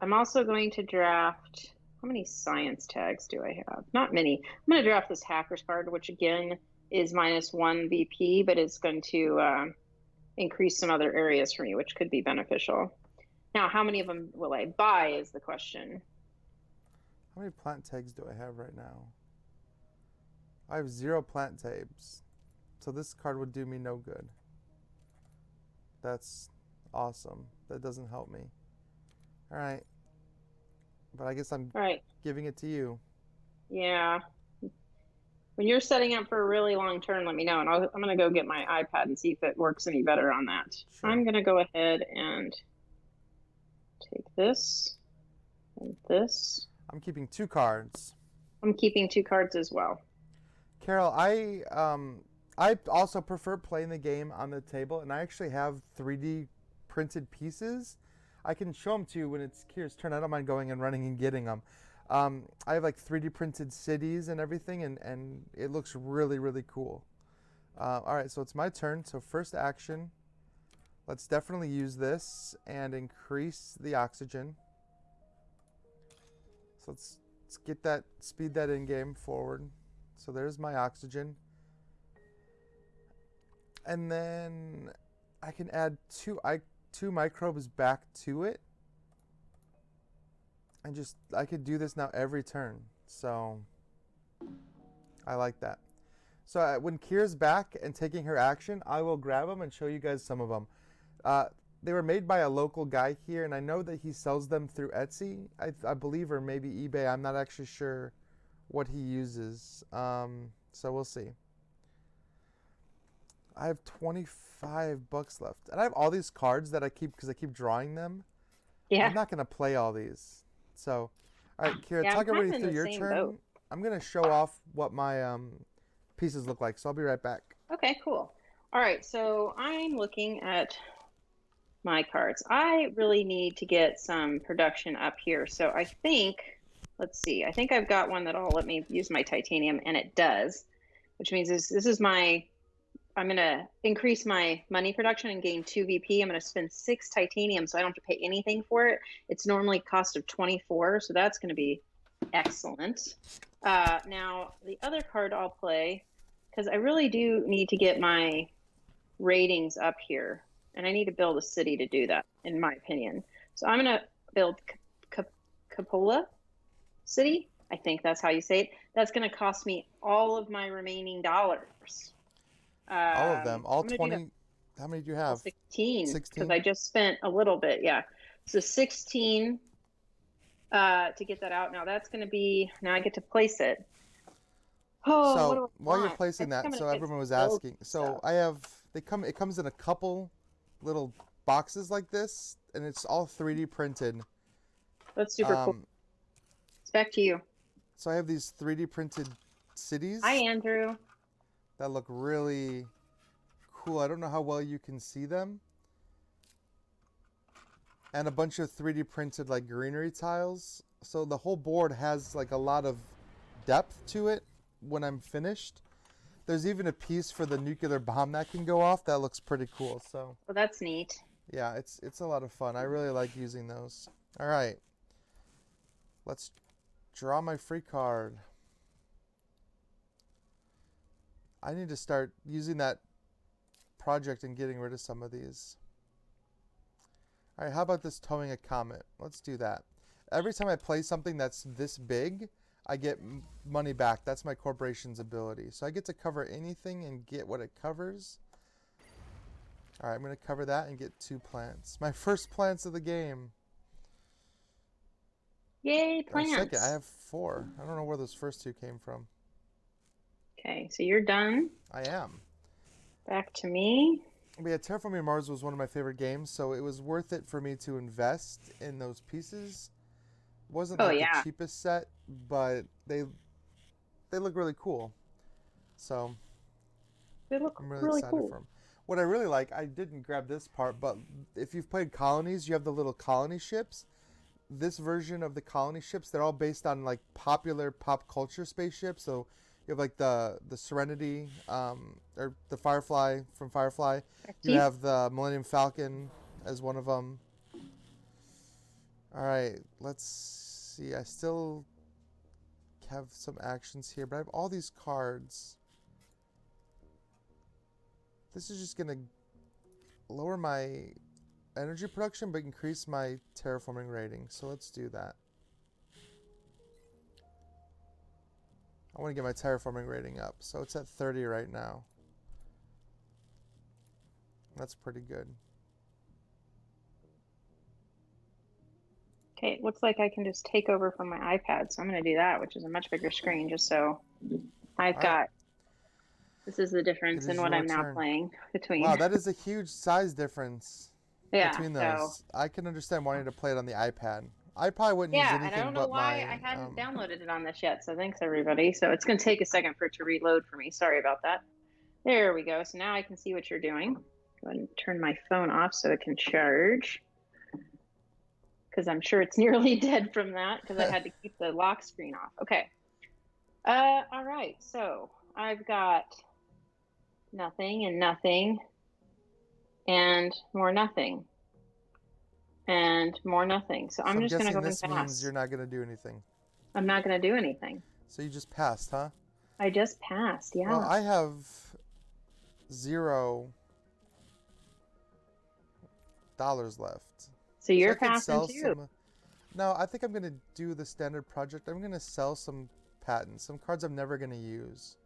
I'm also going to draft, how many science tags do I have? Not many. I'm going to draft this Hackers card, which again is -1 VP, but is going to increase some other areas for me, which could be beneficial. Now, how many of them will I buy is the question. How many plant tags do I have right now? I have 0 plant tags. So this card would do me no good. That's awesome. That doesn't help me. All right. But I guess I'm All right. giving it to you. Yeah. When you're setting up for a really long turn, let me know, and I'm going to go get my iPad and see if it works any better on that. Sure. I'm going to go ahead and take this and this. I'm keeping 2 cards. I'm keeping 2 cards as well. Carol, I also prefer playing the game on the table, and I actually have 3D printed pieces. I can show them to you when it's Kira's turn. I don't mind going and running and getting them. I have like 3D printed cities and everything, and it looks really, really cool. All right, so it's my turn. So first action, let's definitely use this and increase the oxygen. So let's get that, speed that in-game forward. So there's my oxygen. And then I can add two microbes back to it. And I could do this now every turn. So I like that. So when Kira's back and taking her action, I will grab them and show you guys some of them. They were made by a local guy here, and I know that he sells them through Etsy, I believe, or maybe eBay. I'm not actually sure what he uses. So we'll see. I have $25 left. And I have all these cards that I keep because I keep drawing them. Yeah. I'm not going to play all these. So, all right, Kira, Yeah, talk I'm everybody kinda through in your the same turn. boat. I'm going to show off what my pieces look like. So I'll be right back. Okay, cool. All right, so I'm looking at my cards. I really need to get some production up here. So I think, let's see, I think I've got one that'll let me use my titanium, and it does, which means this is my, I'm going to increase my money production and gain 2 VP. I'm going to spend 6 titanium, so I don't have to pay anything for it. It's normally cost of 24, so that's going to be excellent. Now, the other card I'll play, because I really do need to get my ratings up here, and I need to build a city to do that, in my opinion. So I'm going to build Capola City. I think that's how you say it. That's going to cost me all of my remaining dollars. All of them, all 20. How many do you have? 16. 16. Because I just spent a little bit, yeah. So 16 to get that out. Now that's going to be, now I get to place it. Oh, so what do I while you're want? placing that, so everyone was build asking. So stuff. I have, it comes in a couple little boxes like this, and it's all 3D printed. That's super cool. It's back to you. So I have these 3D printed cities. Hi, Andrew. That look really cool. I don't know how well you can see them. And a bunch of 3D printed like greenery tiles. So the whole board has like a lot of depth to it when I'm finished. There's even a piece for the nuclear bomb that can go off. That looks pretty cool. So Well, that's neat. yeah, it's a lot of fun. I really like using those. All right. Let's draw my free card. I need to start using that project and getting rid of some of these. All right, how about this towing a comet? Let's do that. Every time I play something that's this big, I get money back. That's my corporation's ability. So I get to cover anything and get what it covers. All right, I'm going to cover that and get 2 plants. My first plants of the game. Yay, plants. Second, I have 4. I don't know where those first 2 came from. Okay, so you're done. I am. Back to me. But yeah, Terraforming Mars was one of my favorite games, so it was worth it for me to invest in those pieces. It wasn't like the cheapest set, but they look really cool. So They look I'm really excited cool. for them. What I really like, I didn't grab this part, but if you've played Colonies, you have the little colony ships. This version of the colony ships, they're all based on like popular pop culture spaceships. So you have like the Serenity, or the Firefly from Firefly. You have the Millennium Falcon as one of them. All right, let's see. I still have some actions here, but I have all these cards. This is just gonna lower my energy production, but increase my terraforming rating. So let's do that. I want to get my terraforming rating up. So it's at 30 right now. That's pretty good. Okay, it looks like I can just take over from my iPad, so I'm going to do that, which is a much bigger screen, just so I've got... This is the difference in what I'm now playing between. Wow, that is a huge size difference between those. So I can understand wanting to play it on the iPad. I probably wouldn't use anything but my... and I don't know why I hadn't downloaded it on this yet, so thanks everybody. So it's going to take a second for it to reload for me. Sorry about that. There we go. So now I can see what you're doing. Go ahead and turn my phone off so it can charge, because I'm sure it's nearly dead from that, because I had to keep the lock screen off. Okay. All right. So I've got nothing and nothing and more nothing and more nothing. So I'm just going to go and pass. This means you're not going to do anything. I'm not going to do anything. So you just passed, huh? I just passed, yeah. Well, I have $0 left. So you're passing too. No, I think I'm going to do the standard project. I'm going to sell some patents, some cards I'm never going to use.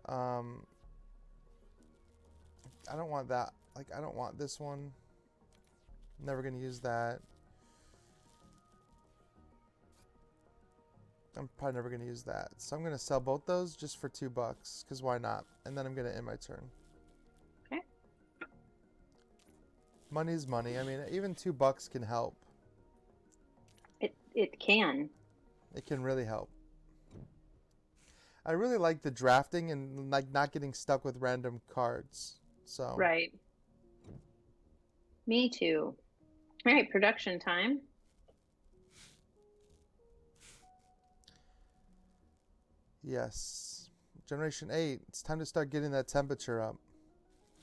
I don't want that. Like, I don't want this one. Never going to use that. I'm probably never going to use that. So I'm going to sell both those just for $2, because why not? And then I'm going to end my turn. Okay. Money's money. I mean, even $2 can help. It can. It can really help. I really like the drafting and like not getting stuck with random cards. So. Right. Me too. All right, production time. Yes. Generation 8. It's time to start getting that temperature up.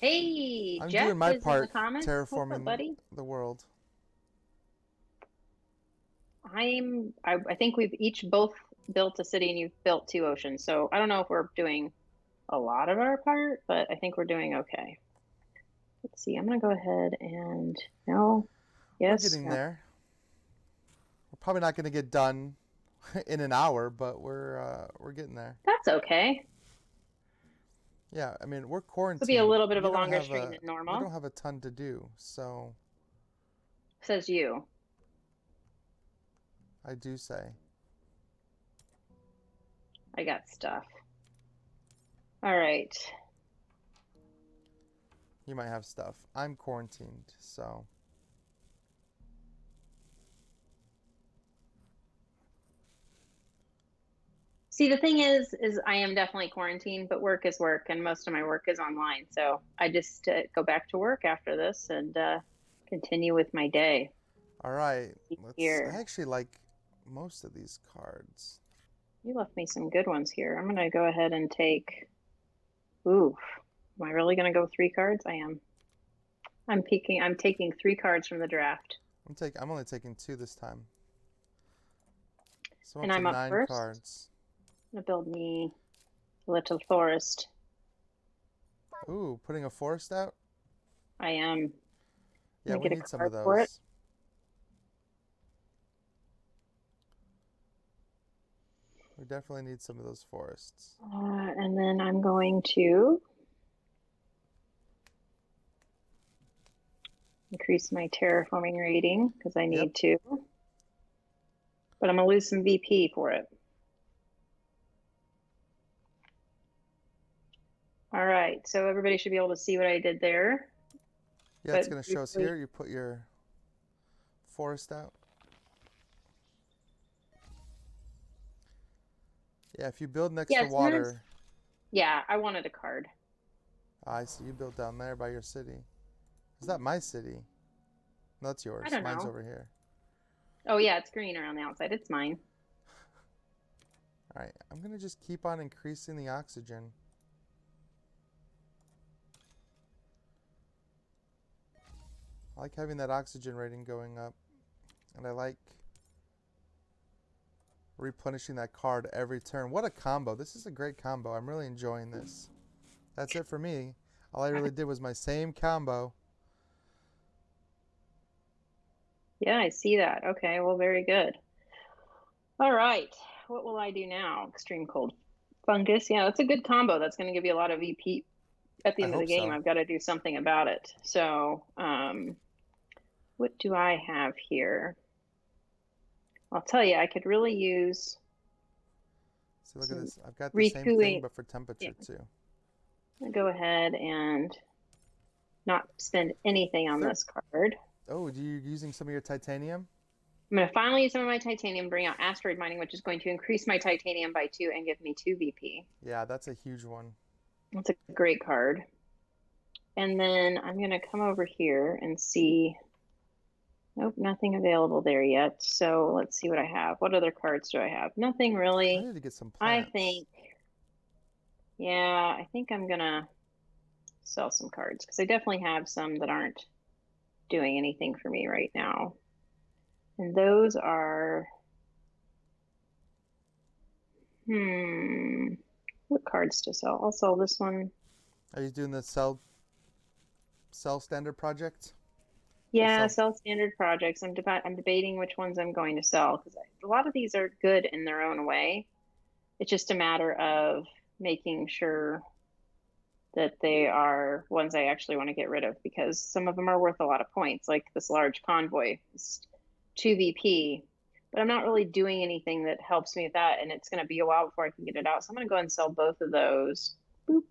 Hey, I'm Jeff doing my is part in the comments. terraforming What's up, buddy? the world. I think we've each both built a city and you've built 2 oceans. So I don't know if we're doing a lot of our part, but I think we're doing okay. Let's see. I'm going to go ahead and no. Yes. We're getting there. We're probably not going to get done in an hour, but we're getting there. That's okay. Yeah, I mean, we're quarantined. It'll be a little bit of a longer stream than normal. We don't have a ton to do, so. Says you. I do say. I got stuff. All right. You might have stuff. I'm quarantined, so. See, the thing is I am definitely quarantined, but work is work, and most of my work is online. So I just go back to work after this and continue with my day. All right. I actually like most of these cards. You left me some good ones here. I'm going to go ahead and take... Ooh, am I really going to go 3 cards? I am. I'm taking 3 cards from the draft. I'm only taking 2 this time. So and I'm up 9 first. Cards. I'm going to build me a little forest. Ooh, putting a forest out? I am. Yeah, we need some of those. We definitely need some of those forests. And then I'm going to increase my terraforming rating because I need to. But I'm going to lose some VP for it. All right, so everybody should be able to see what I did there. Yeah, it's going to show us here. You put your forest out. Yeah, if you build next to water. Yeah, I wanted a card. I see. You built down there by your city. Is that my city? No, that's yours. I don't know. Mine's over here. Oh, yeah, it's green around the outside. It's mine. All right, I'm going to just keep on increasing the oxygen. I like having that oxygen rating going up. And I like replenishing that card every turn. What a combo. This is a great combo. I'm really enjoying this. That's it for me. All I really did was my same combo. Yeah, I see that. Okay, well, very good. All right. What will I do now? Extreme cold fungus. Yeah, that's a good combo. That's going to give you a lot of VP at the I end of the hope game. so. I've got to do something about it. So, what do I have here? I'll tell you, I could really use See, look at some this. I've got the same thing, recooling. but for Yeah, temperature too. I'll go ahead and not spend anything on Third. this card. Oh, do you using some of your titanium? I'm going to finally use some of my titanium, bring out asteroid mining, which is going to increase my titanium by 2 and give me 2 VP. Yeah, that's a huge one. That's a great card. And then I'm going to come over here and see. Nope, nothing available there yet. So let's see what I have. What other cards do I have? Nothing I really. need to get some I plants. think, yeah, I think I'm going to sell some cards because I definitely have some that aren't doing anything for me right now. And those are, what cards to sell? I'll sell this one. Are you doing the cell standard project? The Yeah, cell. sell standard projects. I'm debating which ones I'm going to sell because a lot of these are good in their own way. It's just a matter of making sure that they are ones I actually want to get rid of because some of them are worth a lot of points, like this large convoy. It's 2 VP, but I'm not really doing anything that helps me with that, and it's going to be a while before I can get it out. So I'm going to go ahead and sell both of those, boop,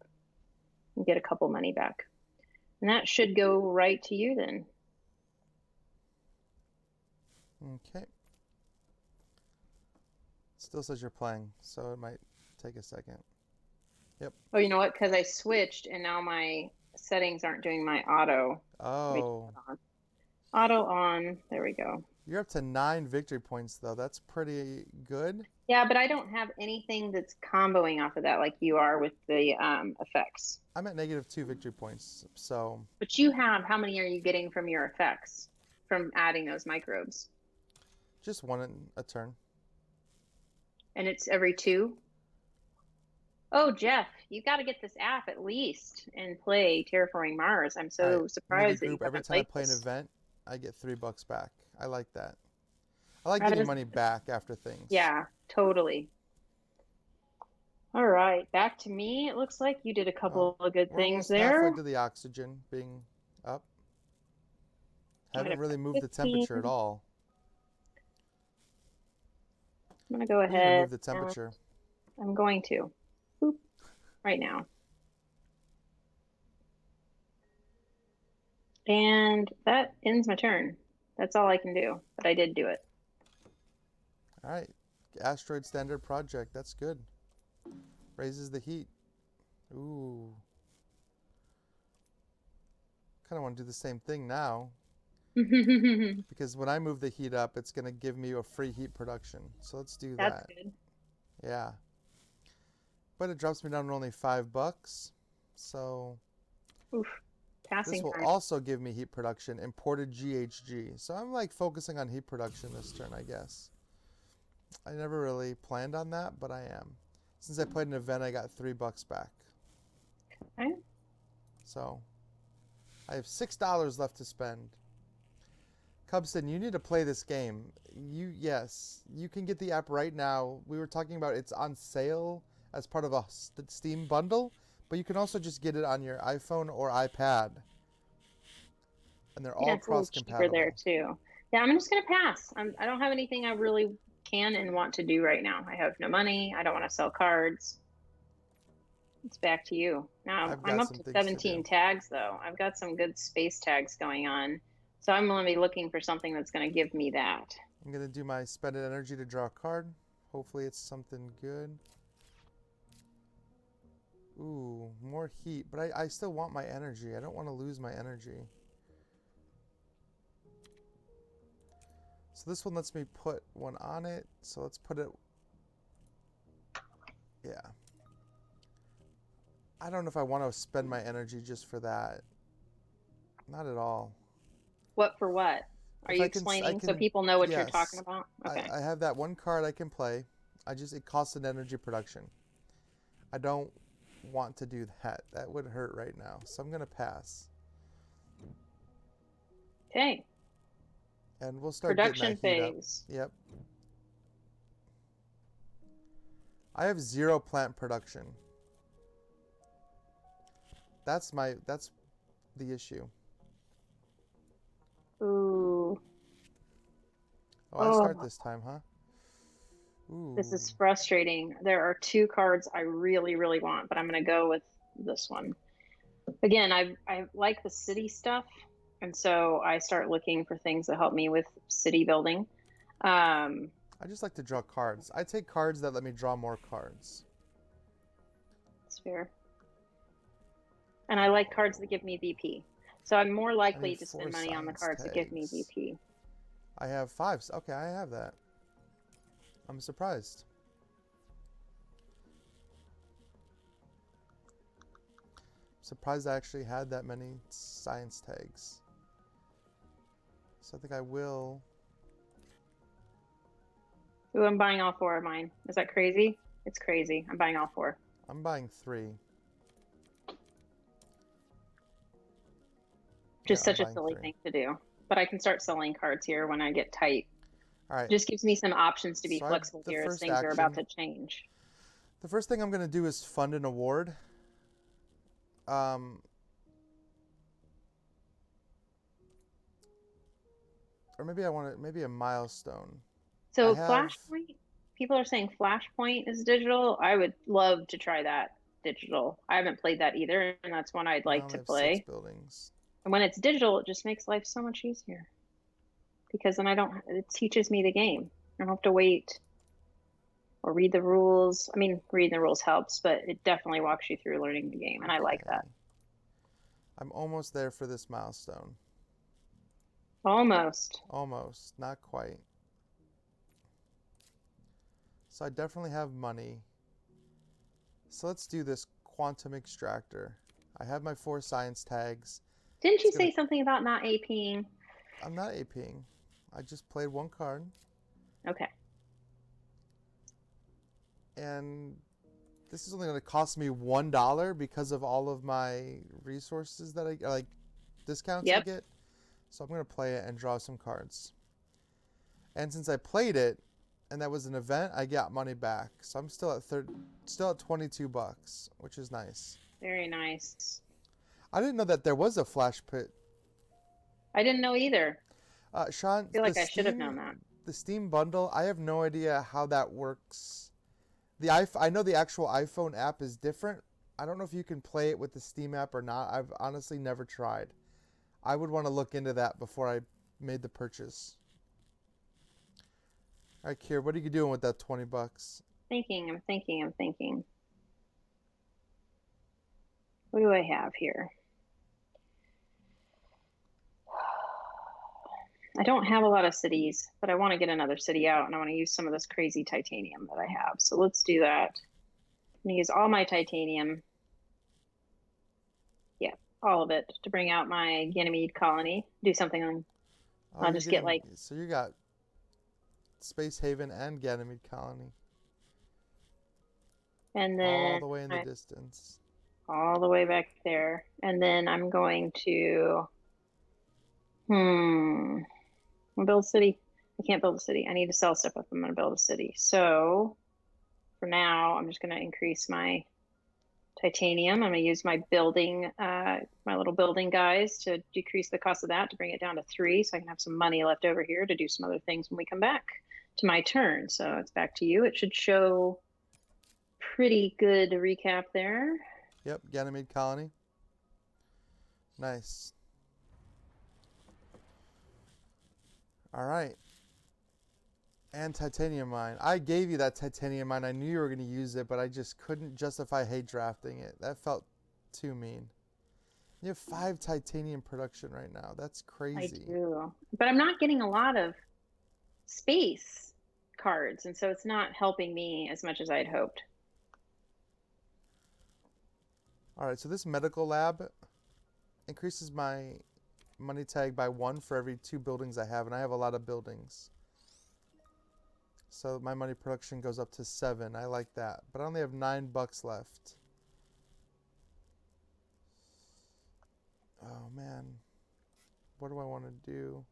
and get a couple money back. And that should go right to you then. Okay. Still says you're playing, so it might take a second. Yep. Oh, you know what? Because I switched and now my settings aren't doing my auto. Let me turn Oh, it on. Auto on. There we go. you're up to 9 victory points though. That's pretty good. Yeah, but I don't have anything that's comboing off of that like you are with the effects. I'm at -2 victory points, so But you have, how many are you getting from your effects from adding those microbes? just one in a turn. And it's every 2? Oh, Jeff, you got to get this app at least and play Terraforming Mars. I'm All right, so mini surprised that you group. Every haven't time I played play an this. event, I get $3 back. I like that. I like That getting is, money back after things. yeah, totally. All right, back to me. It looks like you did a Oh, couple of good we're things almost halfway there. to the oxygen being up. I'm Haven't gonna really put moved the 15. temperature at all. I'm gonna go We need to ahead move the and temperature. I'm going to. Boop, right now. And that ends my turn. That's all I can do, but I did do it. All right, asteroid standard project. That's good. Raises the heat. Ooh, kind of want to do the same thing now because when I move the heat up, it's gonna give me a free heat production. So let's do That's that. good. Yeah, but it drops me down to only $5. So Oof, this passing will time. also give me heat production, imported GHG. So I'm like focusing on heat production this turn, I guess. I never really planned on that, but I am. Since I played an event, I got $3 back. Okay. So I have $6 left to spend. Cubston, you need to play this game. Yes, you can get the app right now. We were talking about it's on sale as part of a Steam bundle, but you can also just get it on your iPhone or iPad, and they're Yeah, all it's a little cheaper there cross-compatible. too. Yeah, I'm just gonna pass. I don't have anything I really can and want to do right now. I have no money. I don't want to sell cards. It's back to you. Now I've I'm got up some to things to 17 do. tags though. I've got some good space tags going on. So I'm gonna be looking for something that's gonna give me that. I'm gonna do my spended energy to draw a card. Hopefully it's something good. Ooh, more heat, but I still want my energy. I don't want to lose my energy. So this one lets me put one on it. So let's put it, yeah. I don't know if I want to spend my energy just for that. Not at all. What for what? Are If you I explaining so can, people know what you're talking yes. about? I, Okay. I have that one card I can play. It costs an energy production. I don't want to do that. That would hurt right now. So I'm going to pass. Okay. And we'll start getting Production that heat up. phase. Yep. I have 0 plant production. That's the issue. Ooh. Oh, I start Oh, this time, huh? this Ooh. is frustrating. There are 2 cards I really, really want, but I'm going to go with this one. Again, I like the city stuff, and so I start looking for things that help me with city building. Um, I just like to draw cards. I take cards that let me draw more cards. it's fair. And I like cards that give me VP. So I'm more I likely need to 4 spend money on the science cards that give me tags. VP. I have 5. Okay, I have that. I'm surprised. Surprised I actually had that many science tags. So I think I will. Ooh, I'm buying all 4 of mine. Is that crazy? It's crazy. I'm buying all 4. I'm buying 3. Yeah, Just I'm such a buying silly 3. thing to do. But I can start selling cards here when I get tight. All right. Just gives me some options to be So I have flexible the here as first things are about action. to change. The first thing I'm going to do is fund an award. Um, or maybe I want maybe a milestone. I So have, Flashpoint, people are saying Flashpoint is digital. I would love to try that digital. I haven't played that either, and that's one I'd I like only to have 6 play. buildings. And when it's digital, it just makes life so much easier because then it teaches me the game. I don't have to wait or read the rules. I mean, reading the rules helps, but it definitely walks you through learning the game, and I like that. Okay. I'm almost there for this milestone. Almost. Almost, not quite. So I definitely have money. So let's do this quantum extractor. I have my 4 science tags. Didn't It's you gonna. say something about not APing? I'm not APing. I just played 1 card, Okay. and this is only going to cost me $1 because of all of my resources that I like, discounts I Yep. get. So I'm going to play it and draw some cards. And since I played it, and that was an event, I got money back. So I'm still at $22, which is nice. Very nice. I didn't know that there was a flash pit. I didn't know either. Sean, I feel like I should have known that. the Steam bundle, I have no idea how that works. I know the actual iPhone app is different. I don't know if you can play it with the Steam app or not. I've honestly never tried. I would want to look into that before I made the purchase. All right, Kier, what are you doing with that $20? I'm thinking. What do I have here? I don't have a lot of cities, but I want to get another city out and I want to use some of this crazy titanium that I have. So let's do that. I'm going to use all my titanium. Yeah, all of it to bring out my Ganymede colony. Do something on, Oh, I'll you're just get getting like, so you got Space Haven and Ganymede Colony and all then the way in the distance. all the way back there. And then I'm going to, build a city. I can't build a city. I need to sell stuff if I'm going to build a city. So for now, I'm just going to increase my titanium. I'm going to use my my little building guys to decrease the cost of that to bring it down to 3 so I can have some money left over here to do some other things when we come back to my turn. So it's back to you. It should show pretty good recap there. Yep, Ganymede Colony. Nice. All right. And titanium mine. I gave you that titanium mine. I knew you were going to use it, but I just couldn't justify hate drafting it. That felt too mean. You have 5 titanium production right now. That's I crazy. do. But I'm not getting a lot of space cards, and so it's not helping me as much as I'd hoped. All right, so this medical lab increases my money tag by 1 for every 2 buildings I have, and I have a lot of buildings. So my money production goes up to 7. I like that. But I only have $9 left. Oh man. What do I want to do?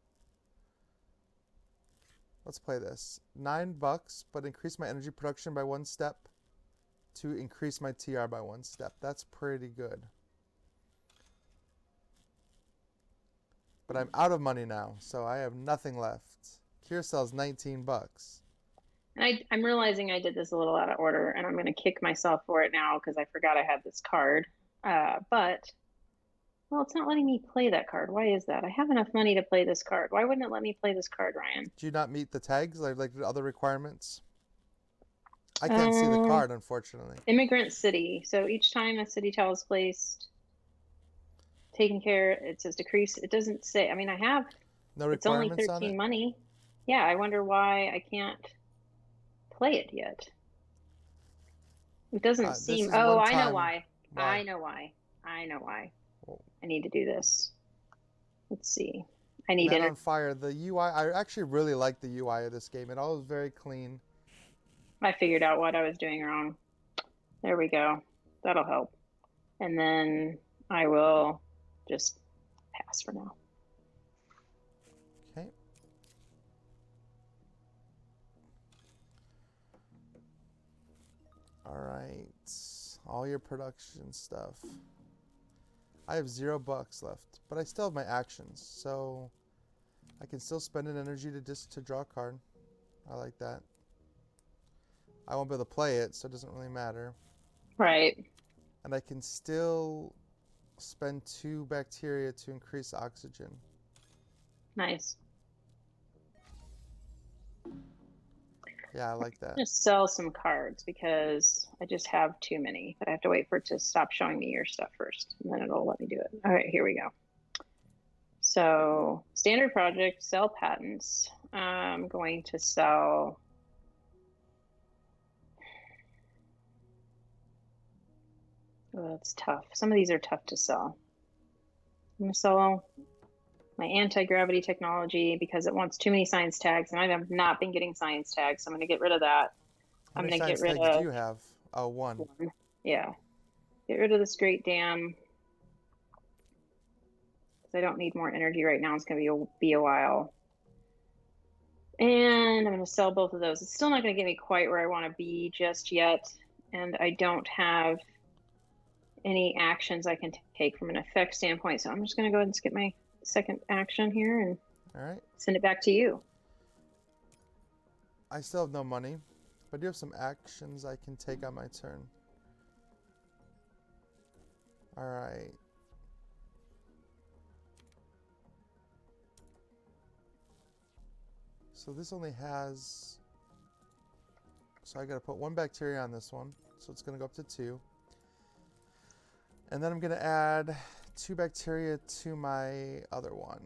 Let's play this. $9, but increase my energy production by 1 step to increase my TR by 1 step. That's pretty good. But I'm out of money now, so I have nothing left. Curosel's $19. And I'm realizing I did this a little out of order, and I'm going to kick myself for it now because I forgot I had this card. But, well, it's not letting me play that card. Why is that? I have enough money to play this card. Why wouldn't it let me play this card, Ryan? Do you not meet the tags, like the other requirements? I can't see the card, unfortunately. Immigrant City. So each time a city tile is placed, taken care, it says decrease. It doesn't say. I mean, I have. No It's only requirements on 13 it? money. Yeah, I wonder why I can't play it yet. It doesn't seem. Oh, I know why. I know why. I know why. Whoa. I need to do this. Let's see. I need Man on Fire. The UI, I actually really like the UI of this game. It all is very clean. I figured out what I was doing wrong. There we go. That'll help. And then I will just pass for now. Okay. All right. All your production stuff. I have $0 left, but I still have my actions, so I can still spend an energy to draw a card. I like that. I won't be able to play it, so it doesn't really matter. Right. And I can still spend 2 bacteria to increase oxygen. Nice. Yeah, I like that. Just sell some cards because I just have too many, but I have to wait for it to stop showing me your stuff first, and then it'll let me do it. All right, here we go. So standard project, sell patents. I'm going to sell. Oh, that's tough. Some of these are tough to sell. I'm going to sell my anti-gravity technology because it wants too many science tags, and I have not been getting science tags, so I'm going to get rid of that. How many science tags do you have? Oh, one. Yeah. Get rid of this Great Dam. Because I don't need more energy right now. It's going to be a while. And I'm going to sell both of those. It's still not going to get me quite where I want to be just yet. And I don't have any actions I can take from an effect standpoint. So I'm just going to go ahead and skip my second action here and send it back to you. I still have no money, but I do have some actions I can take on my turn. All right. So this only has... So I got to put 1 bacteria on this one. So it's going to go up to 2. And then I'm going to add 2 bacteria to my other one.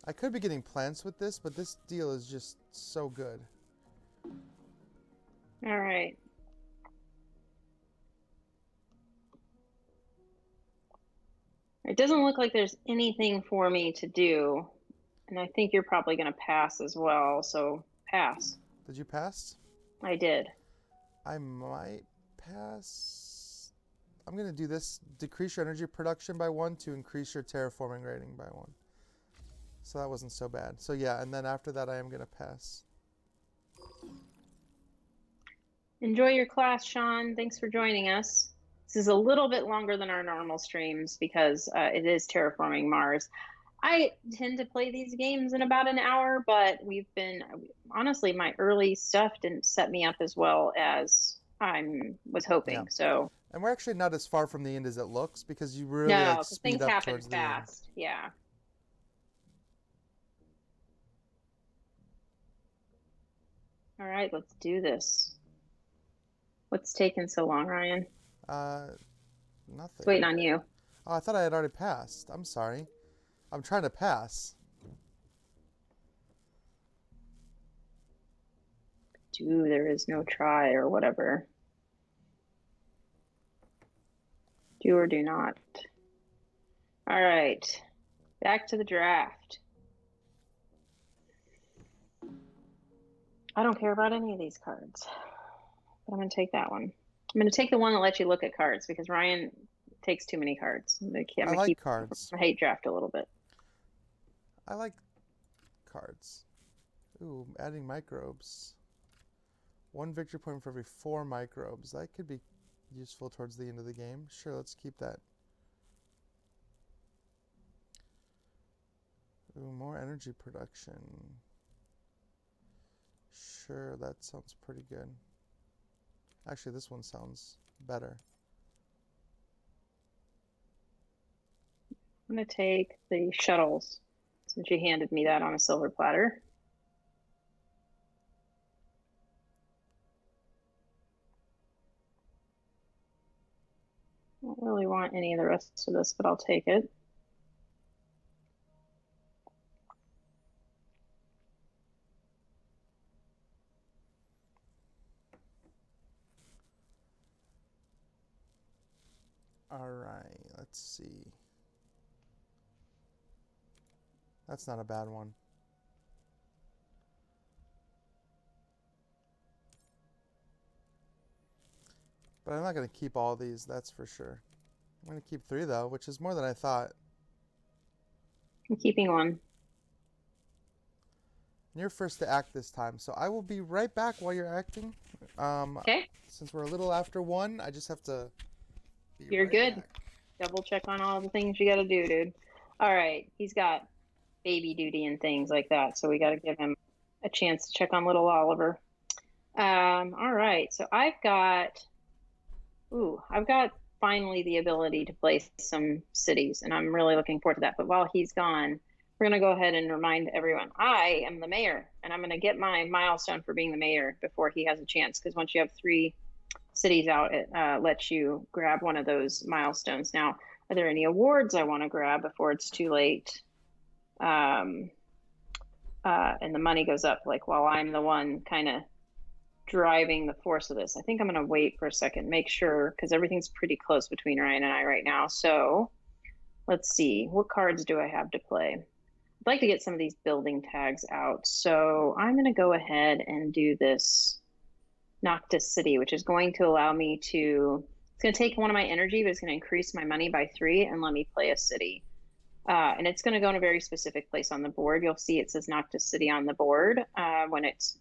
I could be getting plants with this, but this deal is just so good. All right. It doesn't look like there's anything for me to do. And I think you're probably going to pass as well. So pass. Did you pass? I did. I might pass. I'm going to do this. Decrease your energy production by 1 to increase your terraforming rating by 1. So that wasn't so bad. So yeah, and then after that I am going to pass. Enjoy your class, Sean. Thanks for joining us. This is a little bit longer than our normal streams because it is Terraforming Mars. I tend to play these games in about an hour, but honestly, my early stuff didn't set me up as well as I was hoping. Yeah. So. And we're actually not as far from the end as it looks because you really speed up towards the end. Fast. Yeah. All right, let's do this. What's taking so long, Ryan? Nothing. It's waiting on you. Oh, I thought I had already passed. I'm sorry. I'm trying to pass. There is no try or whatever. Do or do not. All right, back to the draft. I don't care about any of these cards, but I'm going to take that one. I'm going to take the one that lets you look at cards because Ryan takes too many cards. I like cards. I hate draft a little bit. I like cards. Ooh, adding microbes. 1 victory point for every 4 microbes. That could be useful towards the end of the game. Sure, let's keep that. Ooh, more energy production. Sure, that sounds pretty good. Actually, this one sounds better. I'm going to take the shuttles, since you handed me that on a silver platter. I don't really want any of the rest of this, but I'll take it. All right, let's see. That's not a bad one. But I'm not going to keep all these, that's for sure. I'm going to keep 3 though, which is more than I thought. I'm keeping 1. And you're first to act this time, so I will be right back while you're acting. Okay. Since we're a little after 1, I just have to be You're right good. back. Double check on all the things you got to do, dude. All right. He's got baby duty and things like that, so we got to give him a chance to check on little Oliver. All right. So I've got finally the ability to place some cities, and I'm really looking forward to that. But while he's gone, we're going to go ahead and remind everyone I am the mayor, and I'm going to get my milestone for being the mayor before he has a chance, because once you have 3 cities out, it lets you grab one of those milestones. Now, are there any awards I want to grab before it's too late? And the money goes up, like, while I'm the one kind of driving the force of this. I think I'm going to wait for a second, make sure, because everything's pretty close between Ryan and I right now. So let's see, what cards do I have to play? I'd like to get some of these building tags out. So I'm going to go ahead and do this Noctis City, which is going to allow me to, it's going to take one of my energy, but it's going to increase my money by 3 and let me play a city. And it's going to go in a very specific place on the board. You'll see it says Noctis City on the board. When it's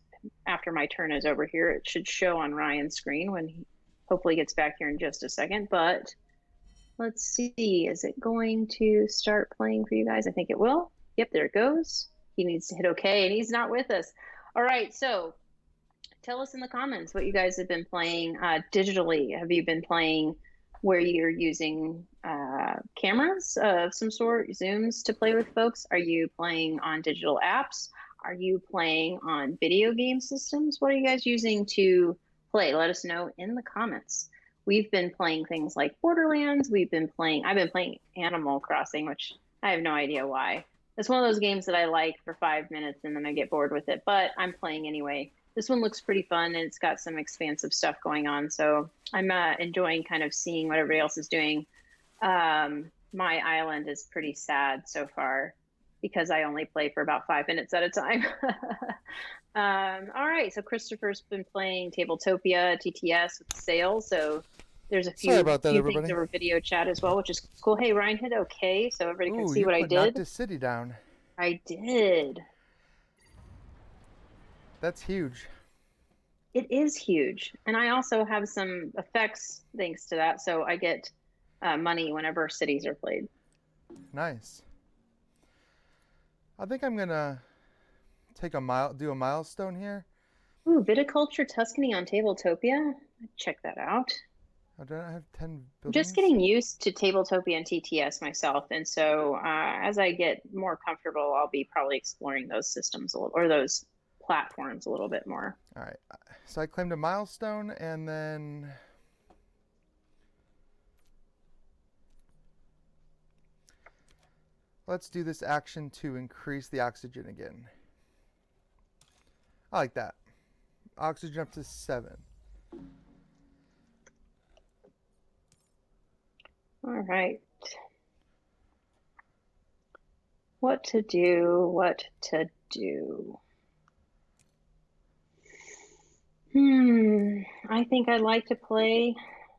after my turn is over here, it should show on Ryan's screen when he hopefully gets back here in just a second. But let's see, is it going to start playing for you guys? I think it will. Yep, there it goes. He needs to hit OK, and he's not with us. All right, so tell us in the comments what you guys have been playing digitally. Have you been playing where you're using cameras of some sort, Zooms, to play with folks? Are you playing on digital apps? Are you playing on video game systems? What are you guys using to play? Let us know in the comments. We've been playing things like Borderlands. I've been playing Animal Crossing, which I have no idea why. It's one of those games that I like for 5 minutes and then I get bored with it, but I'm playing anyway. This one looks pretty fun, and it's got some expansive stuff going on. So I'm enjoying kind of seeing what everybody else is doing. My island is pretty sad so far because I only play for about 5 minutes at a time. All right, so Christopher's been playing Tabletopia, TTS with sales. So there's a few, Sorry about that, few everybody. things over video chat as well, which is cool. Hey, Ryan hit OK, so everybody can see you what I put did. Noctis City down. I did. That's huge. It is huge. And I also have some effects thanks to that. So I get money whenever cities are played. Nice. I think I'm going to do a milestone here. Ooh, Viticulture Tuscany on Tabletopia. Check that out. Oh, do I have 10 buildings? I'm just getting used to Tabletopia and TTS myself. And so as I get more comfortable, I'll be probably exploring those systems a little, or those platforms a little bit more. All right. So I claimed a milestone, and then let's do this action to increase the oxygen again. I like that. Oxygen up to 7. All right. What to do, what to do. I think I'd like to play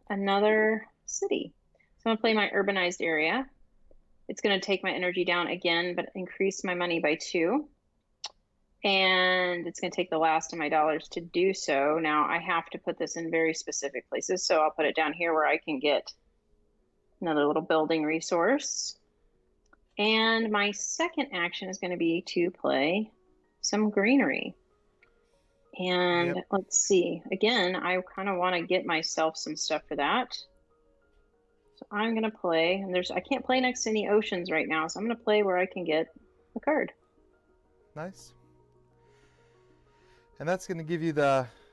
another city. So I'm going to play my urbanized area. It's going to take my energy down again, but increase my money by 2. And it's going to take the last of my dollars to do so. Now I have to put this in very specific places. So I'll put it down here where I can get another little building resource. And my second action is going to be to play some greenery. And let's see. Again, I kind of want to get myself some stuff for that. So I'm going to play, and I can't play next to any oceans right now, so I'm going to play where I can get a card. Nice. And that's going to give you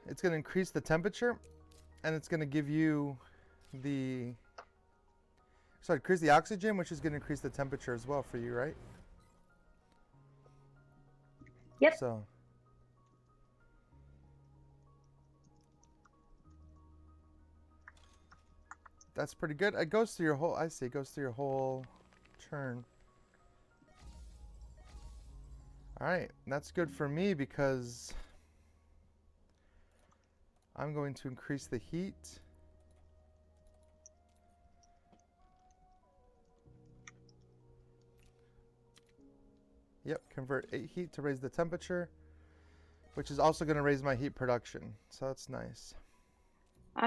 it's going to increase the temperature, and it's going to give you increase the oxygen, which is going to increase the temperature as well for you, right? Yep. So. That's pretty good. It goes through your whole, I see, it goes through your whole turn. Alright, that's good for me because I'm going to increase the heat. Yep, convert 8 heat to raise the temperature, which is also going to raise my heat production. So that's nice.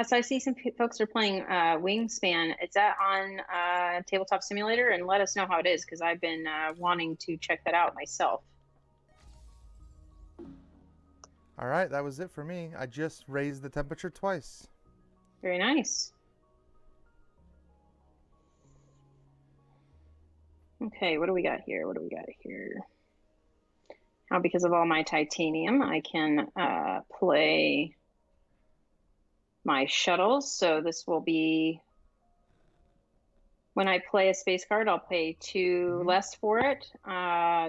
So I see some folks are playing Wingspan. Is that on Tabletop Simulator? And let us know how it is, because I've been wanting to check that out myself. All right, that was it for me. I just raised the temperature twice. Very nice. Okay, what do we got here? What do we got here? Now, because of all my titanium, I can play my shuttles. So this will be, when I play a space card, I'll pay 2 less for it,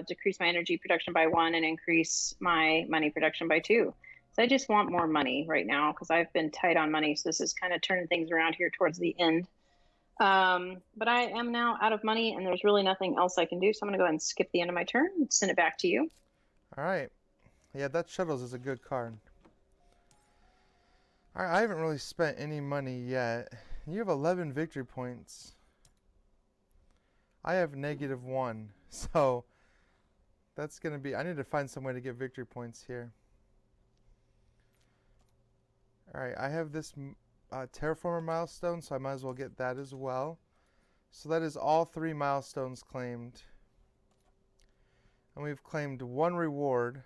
decrease my energy production by 1, and increase my money production by 2. So I just want more money right now because I've been tight on money. So this is kind of turning things around here towards the end. But I am now out of money, and there's really nothing else I can do. So I'm going to go ahead and skip the end of my turn and send it back to you. All right. Yeah, that shuttles is a good card. All right, I haven't really spent any money yet. You have 11 victory points. I have -1, so that's going to be... I need to find some way to get victory points here. All right, I have this Terraformer milestone, so I might as well get that as well. So that is all 3 milestones claimed. And we've claimed 1 reward.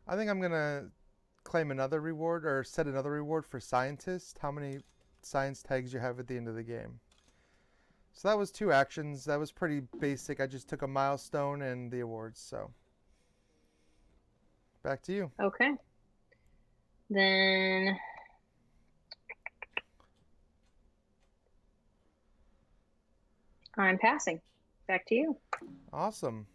I think I'm going to claim another reward, or set another reward for scientist. How many science tags you have at the end of the game. So that was 2 actions. That was pretty basic. I just took a milestone and the awards. So back to you. Okay. Then I'm passing. Back to you. Awesome.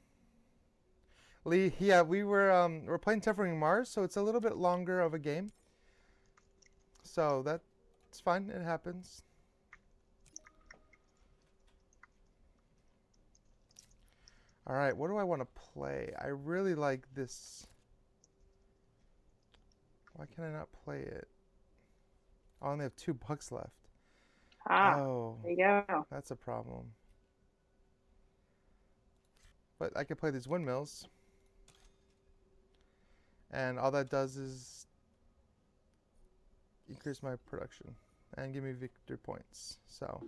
Lee, yeah, we're playing Terraforming Mars, so it's a little bit longer of a game. So that's fine. It happens. All right, what do I want to play? I really like this. Why can I not play it? I only have 2 bucks left. Oh, there you go. that's a problem. But I could play these windmills. And all that does is increase my production and give me victory points. So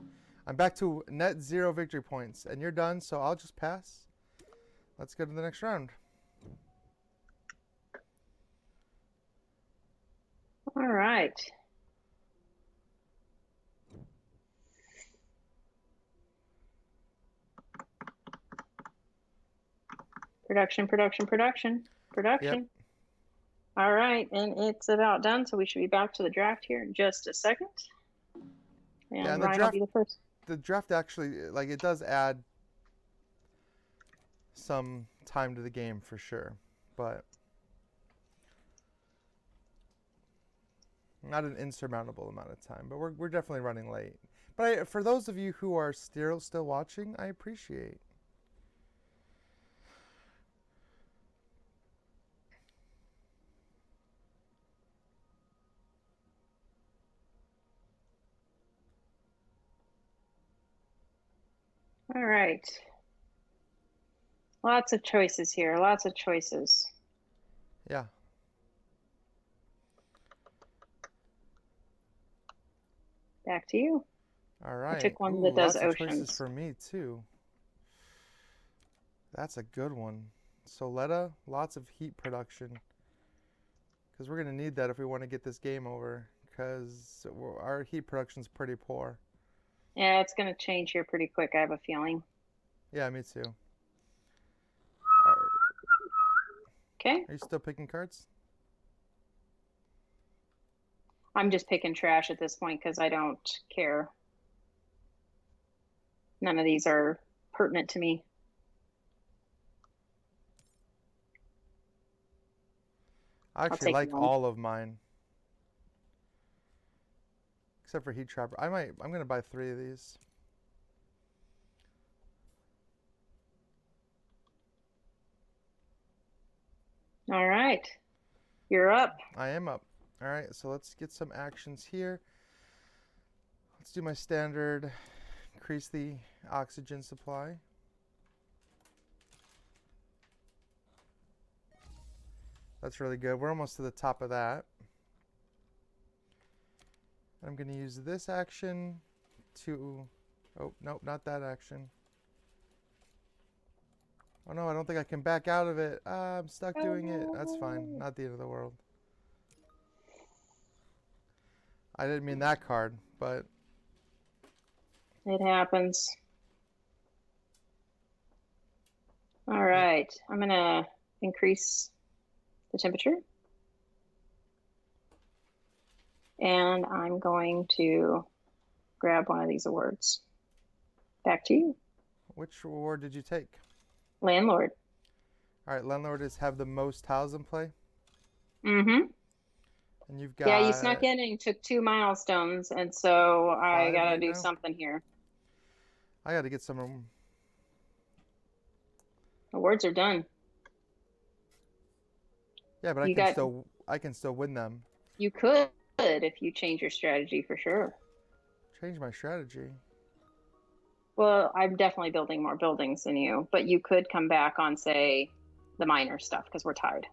I'm back to net 0 victory points. And you're done, so I'll just pass. Let's go to the next round. All right. Production. Yep. All right, and it's about done, so we should be back to the draft here in just a second. And Ryan will be the first. The draft actually, like, it does add some time to the game for sure, but not an insurmountable amount of time. But we're definitely running late. But for those of you who are still watching, I appreciate. All right. Lots of choices here. Lots of choices. Yeah. Back to you. All I right. took one Ooh, that does lots of choices oceans. for me too. That's a good one. Soletta, lots of heat production. Because we're going to need that if we want to get this game over. Because our heat production's pretty poor. Yeah, it's going to change here pretty quick, I have a feeling. Yeah, me too. Okay. Are you still picking cards? I'm just picking trash at this point because I don't care. None of these are pertinent to me. I I'll actually take like one. all of mine. Except for Heat Trapper. I'm going to buy 3 of these. All right. You're up. I am up. All right, so let's get some actions here. Let's do my standard, increase the oxygen supply. That's really good. We're almost to the top of that. I'm going to use this action to... Oh, nope, not that action. Oh no, I don't think I can back out of it. I'm stuck doing it. That's fine. Not the end of the world. I didn't mean that card, but... It happens. All right. I'm going to increase the temperature. And I'm going to grab one of these awards. Back to you. Which award did you take? Landlord. All right, Landlord is have the most tiles in play. Mm-hmm. And you've Yeah, you got snuck in and you took 2 milestones, and so I 5 gotta right do now. something here. I got to get some... Awards are done. Yeah, but I can still win them. You could if you change your strategy for sure. Change my strategy. Well, I'm definitely building more buildings than you, but you could come back on, say, the minor stuff because we're tied.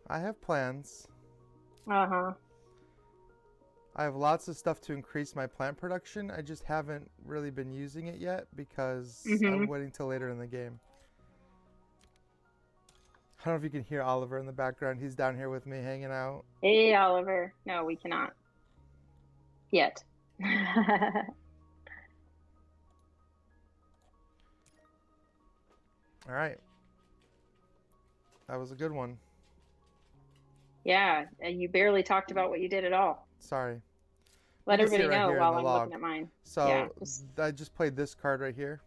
I have plans. Uh-huh. I have lots of stuff to increase my plant production. I just haven't really been using it yet because I'm waiting till later in the game. I don't know if you can hear Oliver in the background. He's down here with me hanging out. Hey, Oliver. No, we cannot. Yet. All right. That was a good one. Yeah, you barely talked about what you did at all. Sorry. Let You can see everybody it right know here in while the I'm log. looking at mine. So Yeah, I just played this card right here,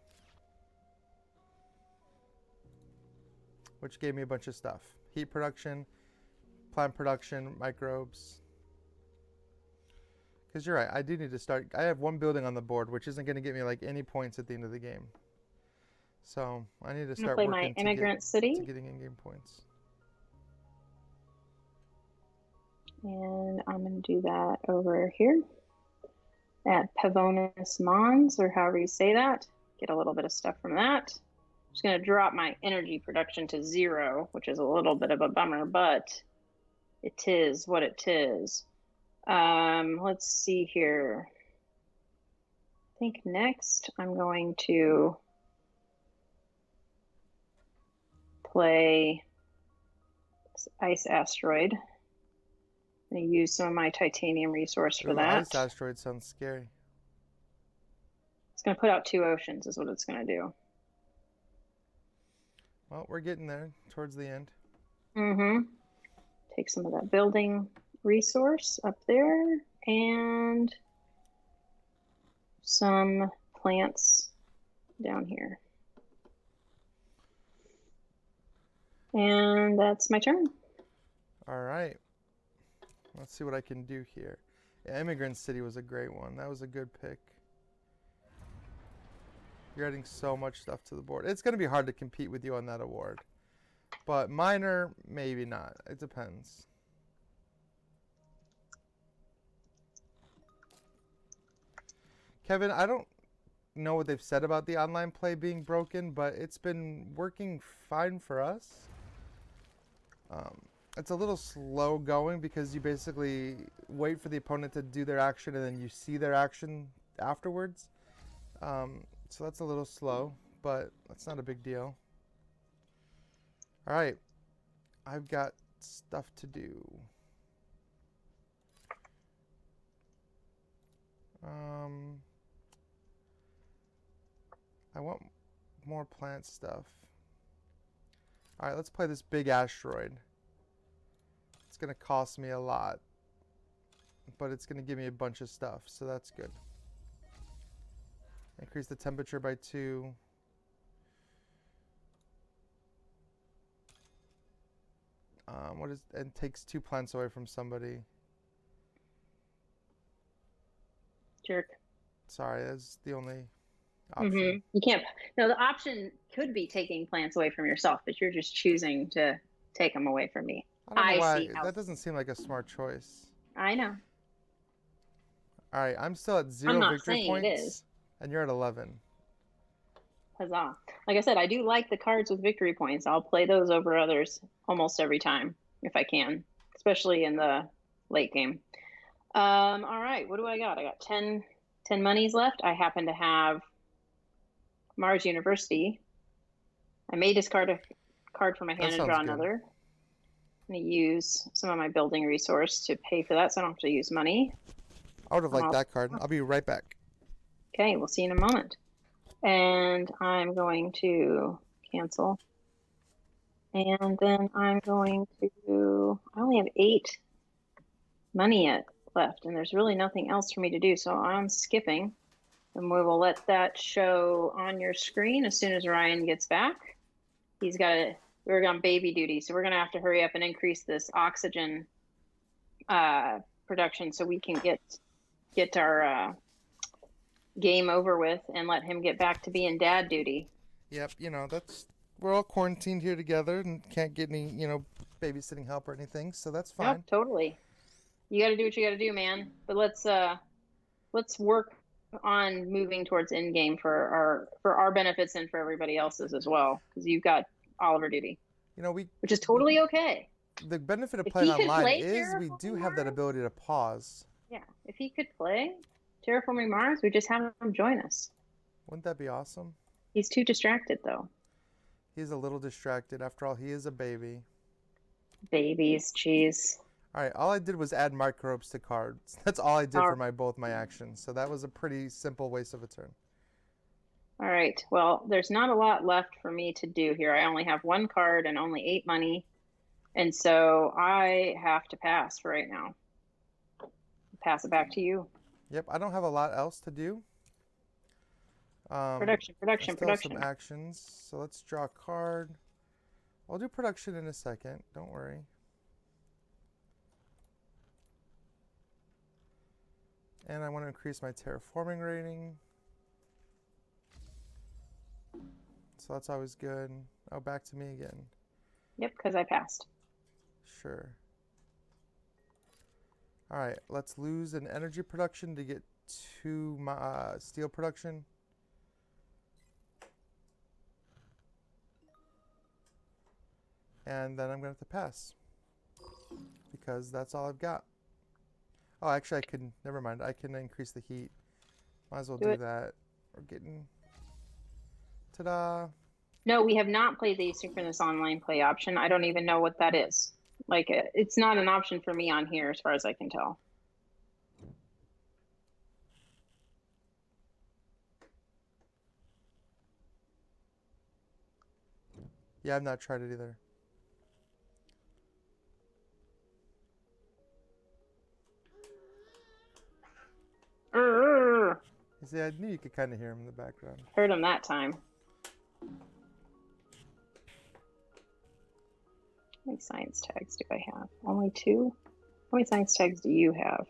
which gave me a bunch of stuff. Heat production, plant production, microbes. Because you're right, I do need to start. I have 1 building on the board, which isn't going to get me like any points at the end of the game. So I need to I'm gonna start play my working to immigrant city, getting in-game points. and I'm gonna do that over here at Pavonis Mons, or however you say that. Get a little bit of stuff from that. I'm just gonna drop my energy production to 0, which is a little bit of a bummer, but it is what it is. Let's see here. I think next I'm going to play Ice Asteroid. I'm going to use some of my titanium resource for Ooh, that. Ice Asteroid sounds scary. It's going to put out 2 oceans is what it's going to do. Well, we're getting there towards the end. Take some of that building resource up there and some plants down here. And that's my turn. All right. Let's see what I can do here. Yeah, Immigrant City was a great one. That was a good pick. You're adding so much stuff to the board. It's going to be hard to compete with you on that award. But minor, maybe not. It depends. Kevin, I don't know what they've said about the online play being broken, but it's been working fine for us. It's a little slow going because you basically wait for the opponent to do their action and then you see their action afterwards. So that's a little slow, but that's not a big deal. All right, I've got stuff to do. I want more plant stuff. All right, let's play this big asteroid. It's going to cost me a lot, but it's going to give me a bunch of stuff, so that's good. Increase the temperature by 2. And takes 2 plants away from somebody. Jerk. Sorry, that's the only option. Mm-hmm. You can't. No, the option could be taking plants away from yourself, but you're just choosing to take them away from me. I don't know why. See how... That doesn't seem like a smart choice. I know. All right, I'm still at 0 I'm not victory saying points, it is. and you're at 11. Huzzah. Like I said, I do like the cards with victory points. I'll play those over others almost every time if I can, especially in the late game. All right, what do I got? I got 10 monies left. I happen to have Mars University. I may discard a card from my hand and draw another. I'm going to use some of my building resource to pay for that, so I don't have to use money. I would have liked that card. I'll be right back. Okay, we'll see you in a moment. And I'm going to cancel. And then I'm going to... I only have 8 money left, and there's really nothing else for me to do, so I'm skipping. And we will let that show on your screen as soon as Ryan gets back. We're on baby duty, so we're going to have to hurry up and increase this oxygen production so we can get our game over with and let him get back to being dad duty. Yep, we're all quarantined here together and can't get any, babysitting help or anything, so that's fine. Yep, totally. You got to do what you got to do, man. But let's work on moving towards end game for our benefits and for everybody else's as well, because you've got Oliver duty. Which is totally okay. The benefit of playing online is we do have that ability to pause. Yeah, if he could play Terraforming Mars, we just have him join us. Wouldn't that be awesome? He's too distracted, though. He's a little distracted. After all, he is a baby. Babies, jeez. All right, all I did was add microbes to cards. That's all I did for both my actions. So that was a pretty simple waste of a turn. All right, well, there's not a lot left for me to do here. I only have 1 card and only 8 money. And so I have to pass for right now. Pass it back to you. Yep, I don't have a lot else to do. Production. Some actions. So let's draw a card. I'll do production in a second. Don't worry. And I want to increase my terraforming rating. So that's always good. Oh, back to me again. Yep, because I passed. Sure. All right, let's lose an energy production to get 2 steel production. And then I'm going to have to pass. Because that's all I've got. Oh, actually, never mind. I can increase the heat. Might as well do that. We're getting... Ta-da! No, we have not played the asynchronous online play option. I don't even know what that is. Like, it's not an option for me on here as far as I can tell. Yeah, I've not tried it either. You see, I knew you could kind of hear him in the background. Heard him that time. How many science tags do I have? Only 2? How many science tags do you have?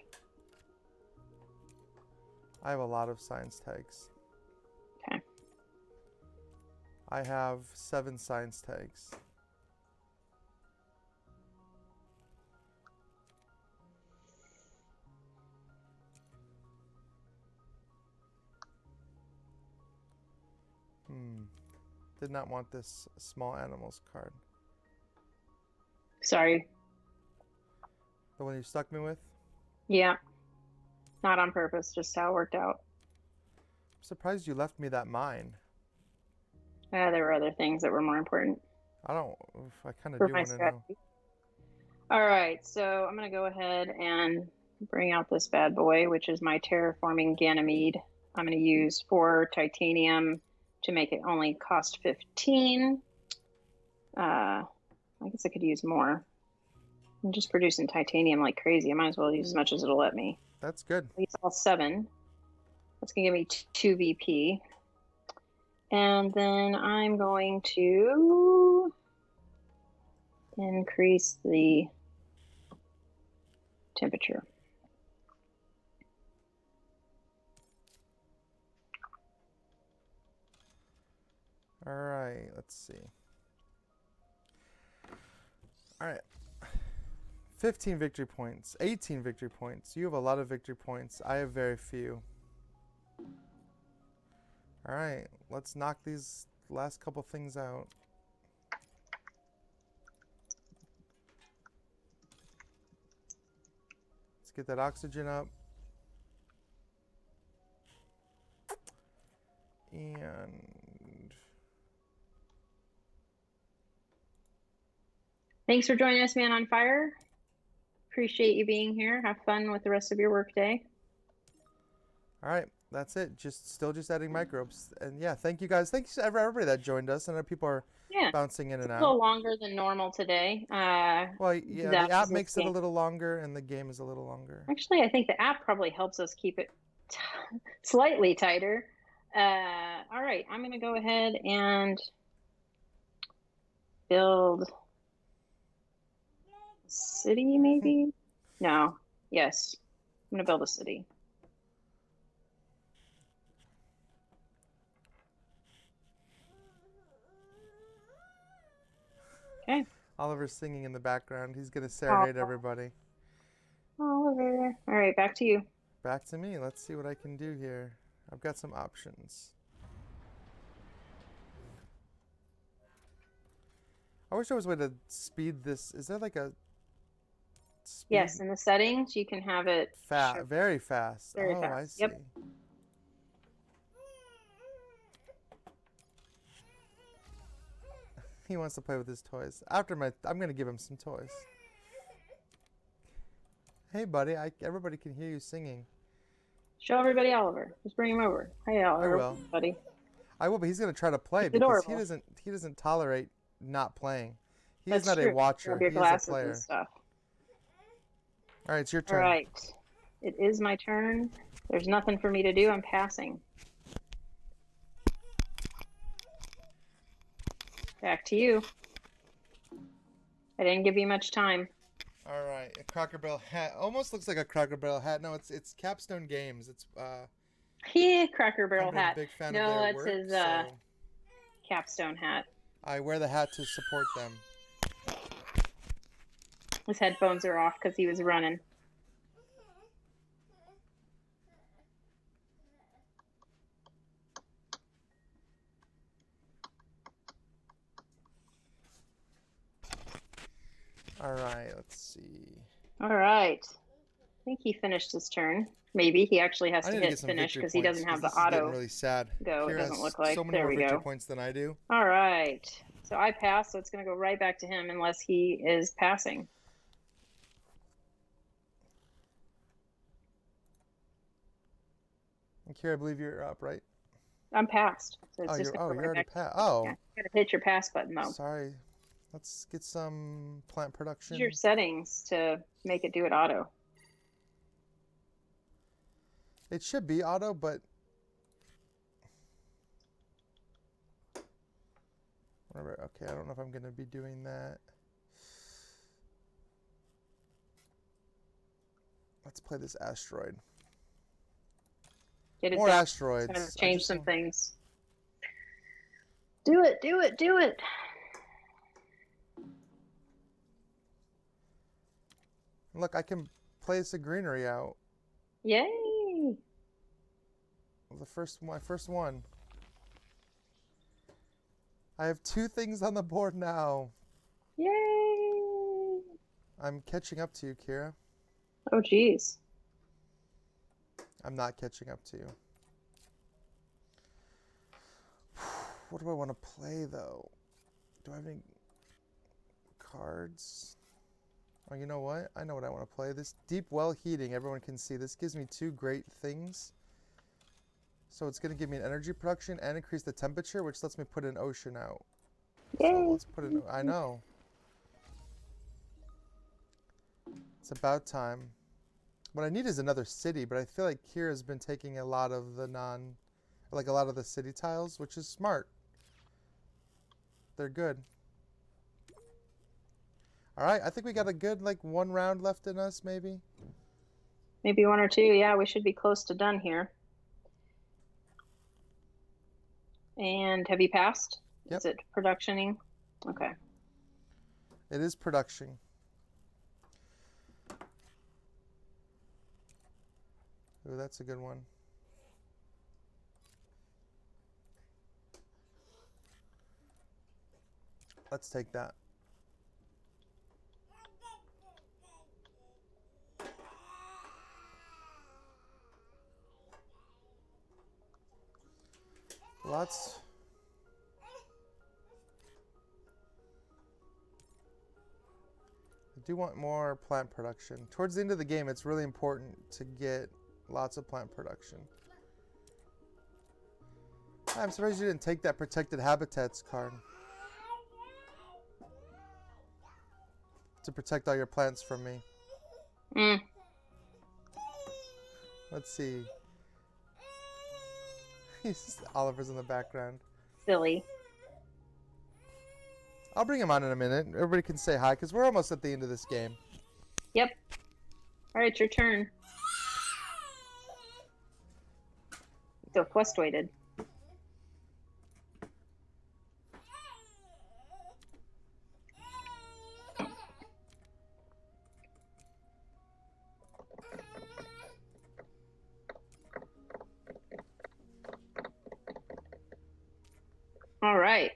I have a lot of science tags. Okay. I have 7 science tags. Did not want this small animals card. Sorry. The one you stuck me with? Yeah. Not on purpose, just how it worked out. I'm surprised you left me that mine. There were other things that were more important I kind of for do my want to know. strategy. All right, so I'm going to go ahead and bring out this bad boy, which is my Terraforming Ganymede. I'm going to use 4 titanium to make it only cost 15. I guess I could use more. I'm just producing titanium like crazy. I might as well use as much as it'll let me. That's good. At least all 7. That's going to give me 2 VP. And then I'm going to increase the temperature. All right, let's see. All right. 15 victory points, 18 victory points. You have a lot of victory points. I have very few. All right, let's knock these last couple things out. Let's get that oxygen up. And Thanks for joining us, Man on Fire. Appreciate you being here. Have fun with the rest of your workday. all right, that's it. Still just adding microbes. And yeah, thank you guys. Thanks to everybody that joined us. I know people are bouncing in and A out. little longer than normal today. Well, yeah, the app makes it a little longer, and the game is a little longer. Actually, I think the app probably helps us keep it slightly tighter. All right, I'm going to go ahead and build a city, maybe? No. Yes. I'm going to build a city. Okay. Oliver's singing in the background. He's going to serenade everybody. Oliver. All right, back to you. Back to me. Let's see what I can do here. I've got some options. I wish there was a way to speed this. Is there like a speed? Yes, in the settings, you can have it very fast. Very fast. I see. Yep. He wants to play with his toys. I'm going to give him some toys. Hey, buddy. Everybody can hear you singing. Show everybody Oliver. Just bring him over. Hey, Oliver. I will. Buddy. I will, but he's going to try to play because he doesn't tolerate not playing. He's not a watcher. He's a player. And stuff. All right, it's your turn. All right. It is my turn. There's nothing for me to do. I'm passing. Back to you. I didn't give you much time. All right, a Cracker Barrel hat. Almost looks like a Cracker Barrel hat. No, it's Capstone Games. It's Yeah, Cracker Barrel hat. Big fan no, of their it's work, his capstone hat. I wear the hat to support them. His headphones are off because he was running. All right, let's see. All right. I think he finished his turn. Maybe he actually has to hit finish because he doesn't have the auto really sad. go. It doesn't look like. So many there more we victory go. points than I do. All right. So I pass, so it's going to go right back to him unless he is passing. And Kira, I believe you're up, right? I'm passed. So it's you're right already passed. Oh. Yeah, you got to hit your pass button, though. Sorry. Let's get some plant production. Use your settings to make it do it auto. It should be auto, but whatever. Okay, I don't know if I'm going to be doing that. Let's play this asteroid. Get it More down. asteroids. It's gonna change some things. Do it, do it, do it. Look, I can place a greenery out. Yay! My first one. I have 2 things on the board now. Yay! I'm catching up to you, Kira. Oh, geez. I'm not catching up to you. What do I want to play, though? Do I have any cards? Oh, you know what? I know what I want to play. This deep well heating, everyone can see. This gives me 2 great things. So it's going to give me an energy production and increase the temperature, which lets me put an ocean out. Yay! So let's put in... I know. It's about time. What I need is another city, but I feel like Kira's been taking a lot of the a lot of the city tiles, which is smart. They're good. All right, I think we got a good, 1 round left in us, maybe. Maybe 1 or 2. Yeah, we should be close to done here. And have you passed? Yep. Is it productioning? Okay. It is production. Ooh, that's a good one. Let's take that. Lots. I do want more plant production. Towards the end of the game, it's really important to get lots of plant production. I'm surprised you didn't take that protected habitats card. To protect all your plants from me. Mm. Let's see. Oliver's in the background. Silly. I'll bring him on in a minute. Everybody can say hi, because we're almost at the end of this game. Yep. All right, your turn. So quest weighted. All right.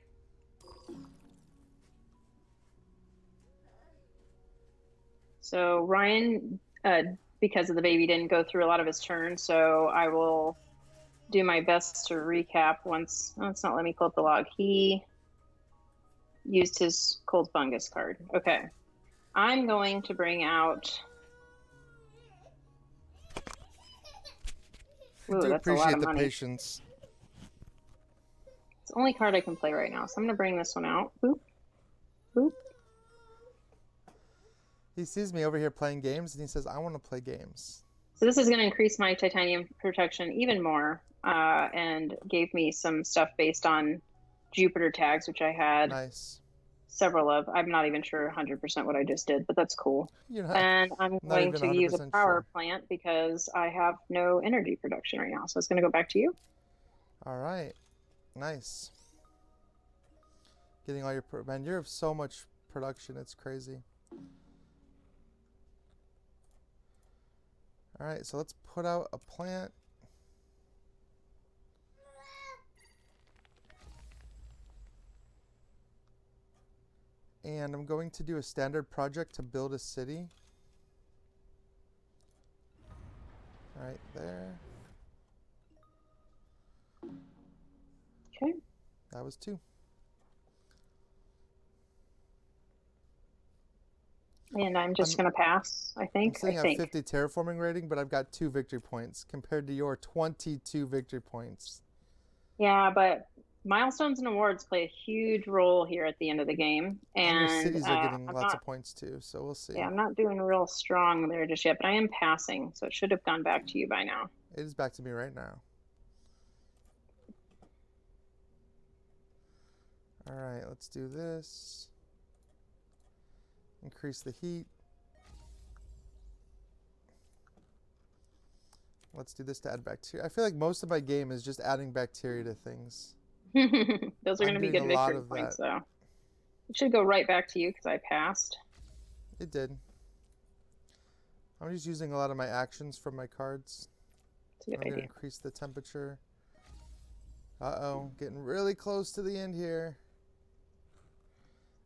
So Ryan, because of the baby, didn't go through a lot of his turn, so I will do my best to recap once. Oh, it's not letting me pull up the log. He used his cold fungus card. Okay. I'm going to bring out... Ooh, I do that's a lot appreciate of the money. patience. It's the only card I can play right now, so I'm going to bring this one out. Boop. Boop. He sees me over here playing games, and he says, I want to play games. So this is going to increase my titanium protection even more, and gave me some stuff based on Jupiter tags, which I had Nice. several of. I'm not even sure 100% what I just did, but that's cool. You're not, And I'm not going even to use a 100% power sure. plant because I have no energy production right now. So it's going to go back to you. All right. Nice. Getting all your... Man, you have so much production. It's crazy. All right, so let's put out a plant. And I'm going to do a standard project to build a city. Right there. Okay. That was 2. And I'm just going to pass, I think. I'm sitting at 50 terraforming rating, but I've got 2 victory points compared to your 22 victory points. Yeah, but milestones and awards play a huge role here at the end of the game. And your cities are getting I'm lots not, of points too, so we'll see. Yeah, I'm not doing real strong there just yet, but I am passing, so it should have gone back to you by now. It is back to me right now. All right, let's do this. Increase the heat. Let's do this to add bacteria. I feel like most of my game is just adding bacteria to things. Those are going to be good victory points, though. It should go right back to you because I passed. It did. I'm just using a lot of my actions from my cards. I'm going to increase the temperature. Uh-oh, getting really close to the end here.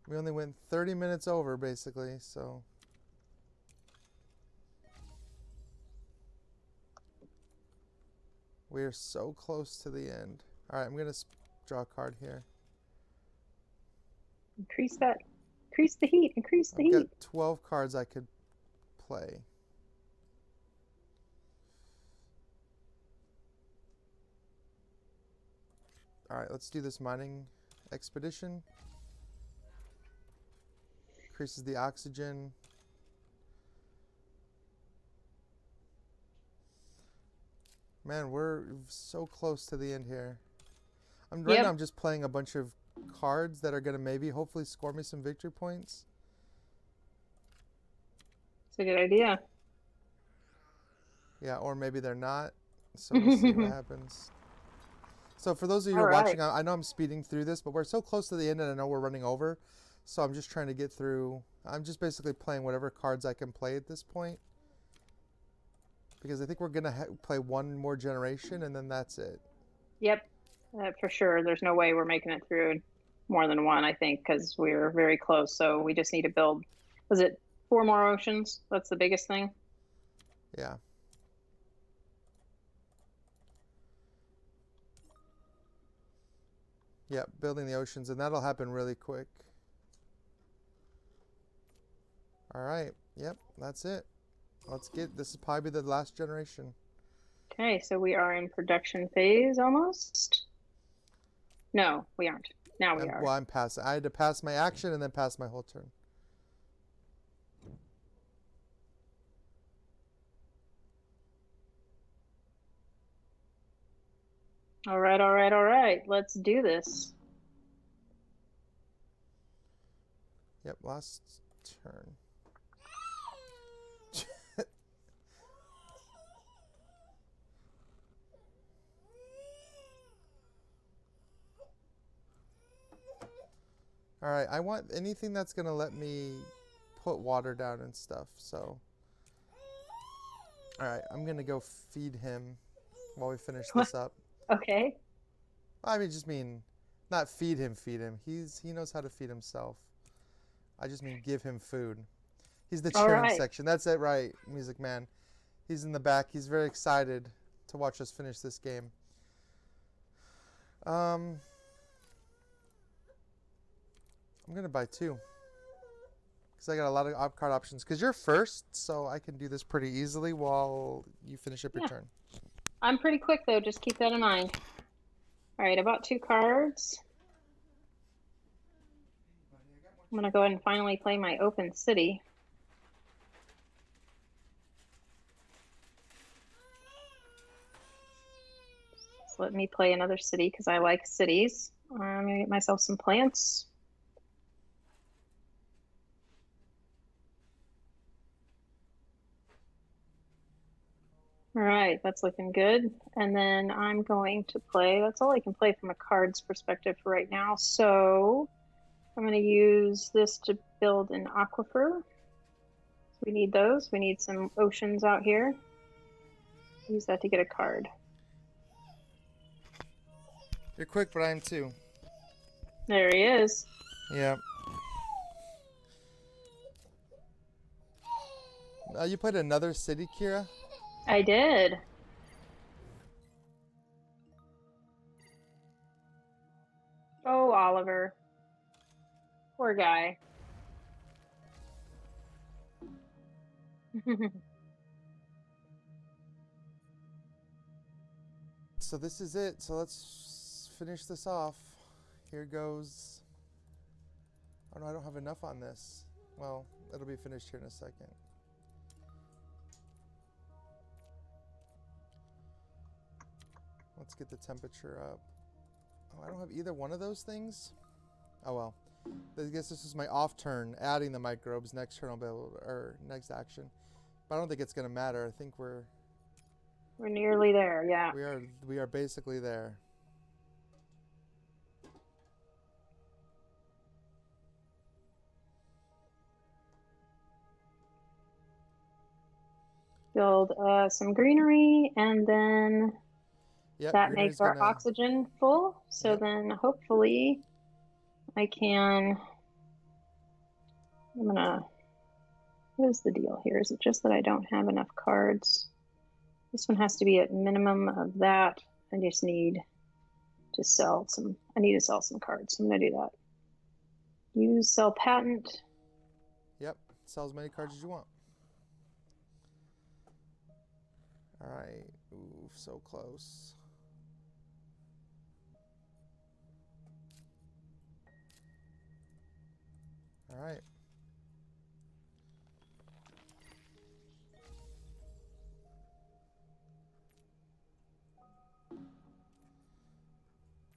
We only went 30 minutes over, basically, so... We are so close to the end. Alright, I'm going to draw a card here. Increase that. Increase the heat. Increase the I've got heat. 12 cards I could play. Alright, let's do this mining expedition. Increases the oxygen. Man, we're so close to the end here. Right now I'm just playing a bunch of cards that are going to maybe hopefully score me some victory points. It's a good idea. Yeah, or maybe they're not. So we'll see what happens. So for those of you who are watching, I know I'm speeding through this, but we're so close to the end and I know we're running over. So I'm just trying to get through. I'm just basically playing whatever cards I can play at this point. Because I think we're going to play one more generation and then that's it. Yep, for sure. There's no way we're making it through more than one, I think, because we're very close. So we just need to build, was it 4 more oceans? That's the biggest thing? Yeah. Yeah, building the oceans, and that'll happen really quick. All right. Yep, that's it. This is probably the last generation. Okay, so we are in production phase almost. No, we aren't. Now we are. Well, I'm passing. I had to pass my action and then pass my whole turn. All right, all right, all right. Let's do this. Yep, last turn. All right, I want anything that's going to let me put water down and stuff, so. All right, I'm going to go feed him while we finish this up. Okay. I mean, not feed him. He knows how to feed himself. I just mean give him food. He's the cheering section. That's it, right, Music Man. He's in the back. He's very excited to watch us finish this game. I'm going to buy 2. Because I got a lot of card options. Because you're first, so I can do this pretty easily while you finish up your turn. I'm pretty quick, though. Just keep that in mind. All right, I bought 2 cards. I'm going to go ahead and finally play my open city. So let me play another city because I like cities. I'm going to get myself some plants. All right, that's looking good. And then I'm going to play, that's all I can play from a cards perspective for right now. So I'm going to use this to build an aquifer. So we need those. We need some oceans out here. Use that to get a card. You're quick, but I am too. There he is. Yeah. You played another city, Kira? I did. Oh, Oliver. Poor guy. So this is it. So let's finish this off. Here goes. Oh no, I don't have enough on this. Well, it'll be finished here in a second. Let's get the temperature up. Oh, I don't have either one of those things? Oh well. I guess this is my off turn, adding the microbes. Next turn I'll be able to, or next action. But I don't think it's going to matter. I think we're nearly there, yeah. We are basically there. Build some greenery, and then that makes our oxygen full. So then hopefully I can What is the deal here? Is it just that I don't have enough cards? This one has to be at minimum of that. I just need to sell some, I need to sell some cards. So I'm gonna do that. Use sell patent. Yep, sell as many cards as you want. All right, ooh, so close. All right.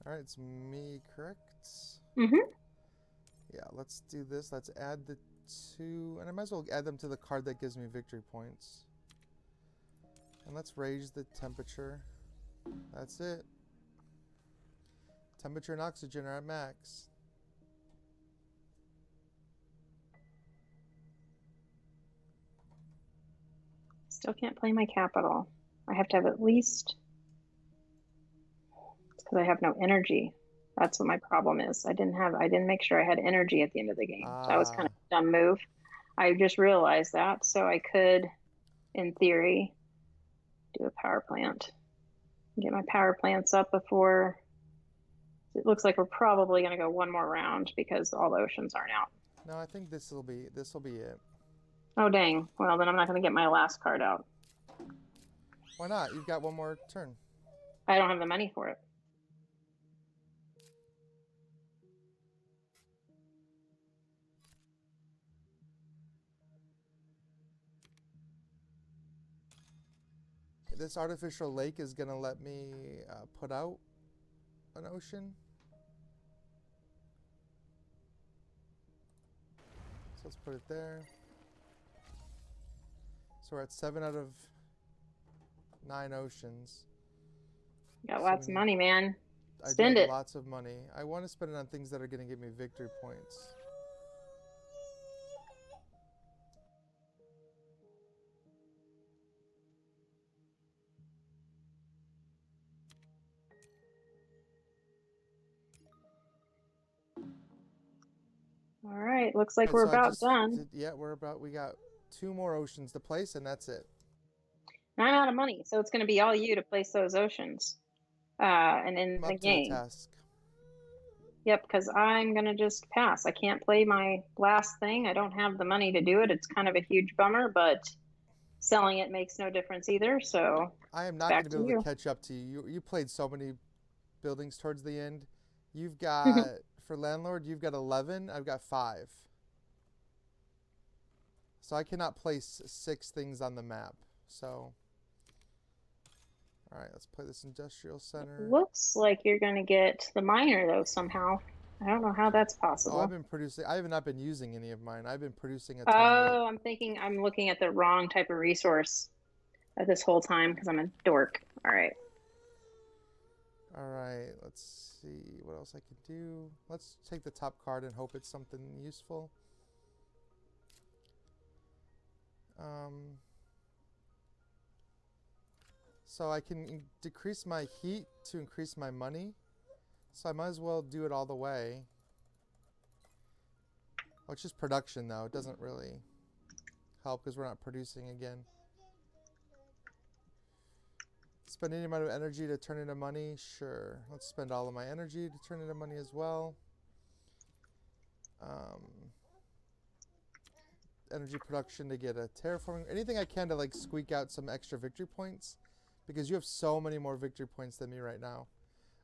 All right, it's me, correct? Mm-hmm. Yeah, let's do this. Let's add the 2, and I might as well add them to the card that gives me victory points. And let's raise the temperature. That's it. Temperature and oxygen are at max. Still can't play my capital. I have to have at least, it's because I have no energy. That's what my problem is. I didn't make sure I had energy at the end of the game. That was kind of a dumb move. I just realized that, so I could, in theory, do a power plant. Get my power plants up before. It looks like we're probably going to go one more round because all the oceans aren't out. No, I think this will be it. Oh dang! Well, then I'm not going to get my last card out. Why not? You've got one more turn. I don't have the money for it. This artificial lake is gonna let me put out an ocean. So let's put it there. So we're at 7 out of 9 oceans. Got So lots of money, man. I do Spend have it. lots of money. I want to spend it on things that are going to give me victory points. All right, looks like Right, we're so about done. yeah, we got 2 more oceans to place, and that's it. I'm out of money, so it's going to be all you to place those oceans. And in the I'm up to the game. task. Yep, because I'm going to just pass. I can't play my last thing. I don't have the money to do it. It's kind of a huge bummer, but selling it makes no difference either. So I am it's not going back to be to able to you. catch up to you. You played so many buildings towards the end. You've got, for landlord, you've got 11. I've got 5. So I cannot place 6 things on the map. So, all right, let's play this industrial center. Looks like you're going to get the miner, though, somehow. I don't know how that's Oh, I've possible. been producing. I have not been using any of mine. I've been producing a ton of meat. Oh, I'm looking at the wrong type of resource this whole time because I'm a dork. All right. All right, let's see what else I can do. Let's take the top card and hope it's something useful. So I can decrease my heat to increase my money. So I might as well do it all the way. Oh, it's just production though. It doesn't really help because we're not producing again. Spend any amount of energy to turn into money? Sure. Let's spend all of my energy to turn into money as well. Energy production to get a terraforming. Anything I can to like squeak out some extra victory points. Because you have so many more victory points than me right now.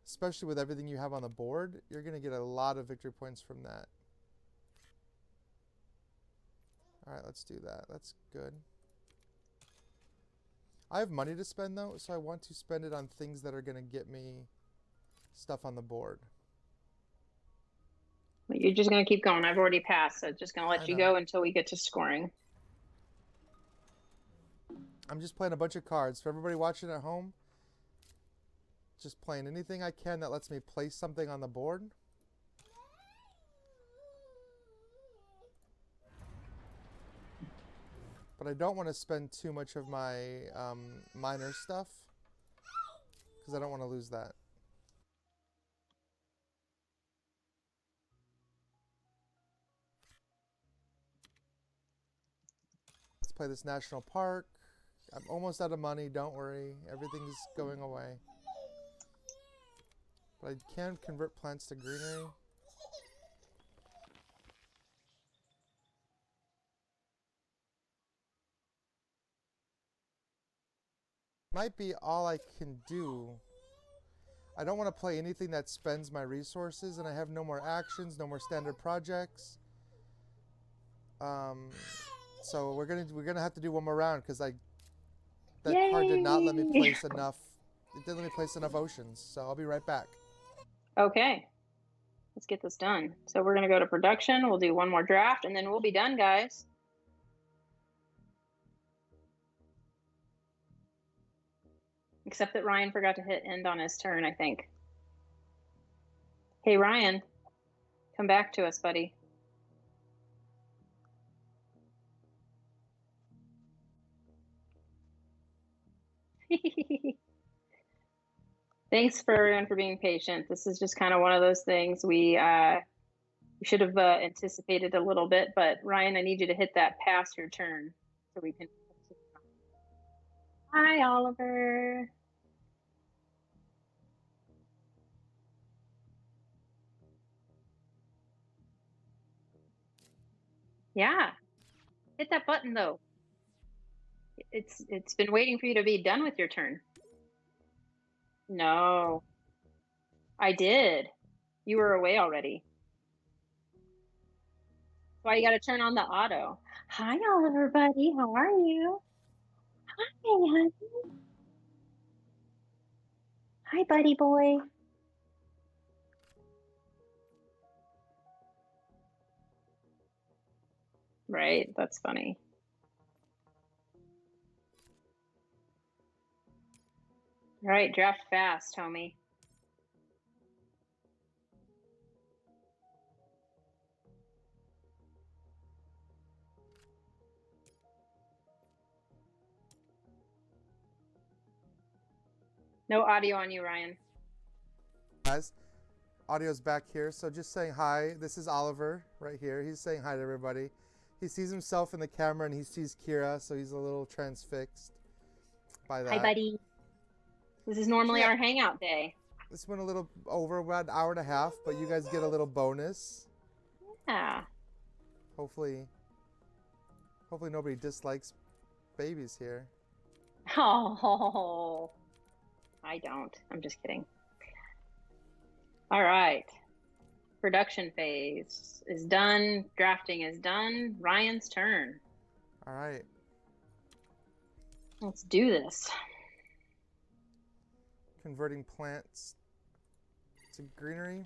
Especially with everything you have on the board. You're going to get a lot of victory points from that. Alright, let's do that. That's good. I have money to spend though, so I want to spend it on things that are going to get me stuff on the board. You're just going to keep going. I've already passed, so just going to let you go until we get to scoring. I'm just playing a bunch of cards. For everybody watching at home, just playing anything I can that lets me place something on the board. But I don't want to spend too much of my miner stuff because I don't want to lose that. play this national park. I'm almost out of money. Don't worry. Everything's going away. But I can convert plants to greenery. Might be all I can do. I don't want to play anything that spends my resources, and I have no more actions, no more standard projects. So we're gonna have to do one more round because that card did not let me place enough. It didn't let me place enough oceans. So I'll be right back. Okay. Let's get this done. So we're going to go to production. We'll do one more draft, and then we'll be done, guys. Except that Ryan forgot to hit end on his turn, I think. Hey, Ryan, come back to us, buddy. Thanks for everyone for being patient. This is just kind of one of those things we should have anticipated a little bit, but Ryan, I need you to hit that pass your turn so we can. Hi, Oliver. Yeah, hit that button though. It's been waiting for you to be done with your turn. No, I did. You were away already. That's why you got to turn on the auto. Hi, Oliver, buddy. How are you? Hi, honey. Hi, buddy boy. Right, that's funny. All right, draft fast, homie. No audio on you, Ryan. Guys, audio's back here. So just saying hi. This is Oliver right here. He's saying hi to everybody. He sees himself in the camera and he sees Kira, so he's a little transfixed by that. Hi, buddy. This is normally our hangout day. This went a little over about an hour and a half, but you guys get a little bonus. Yeah. Hopefully nobody dislikes babies here. Oh, I don't. I'm just kidding. All right. Production phase is done. Drafting is done. Ryan's turn. All right. Let's do this. Converting plants to greenery.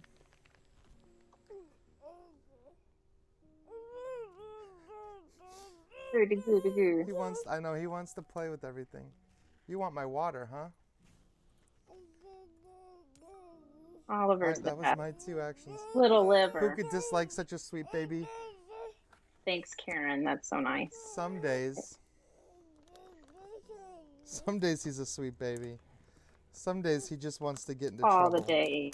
He wants to play with everything. You want my water, huh? Oliver's that was my 2 actions. Little liver. Who could dislike such a sweet baby? Thanks, Karen. That's so nice. Some days he's a sweet baby. Some days he just wants to get into trouble. All the days.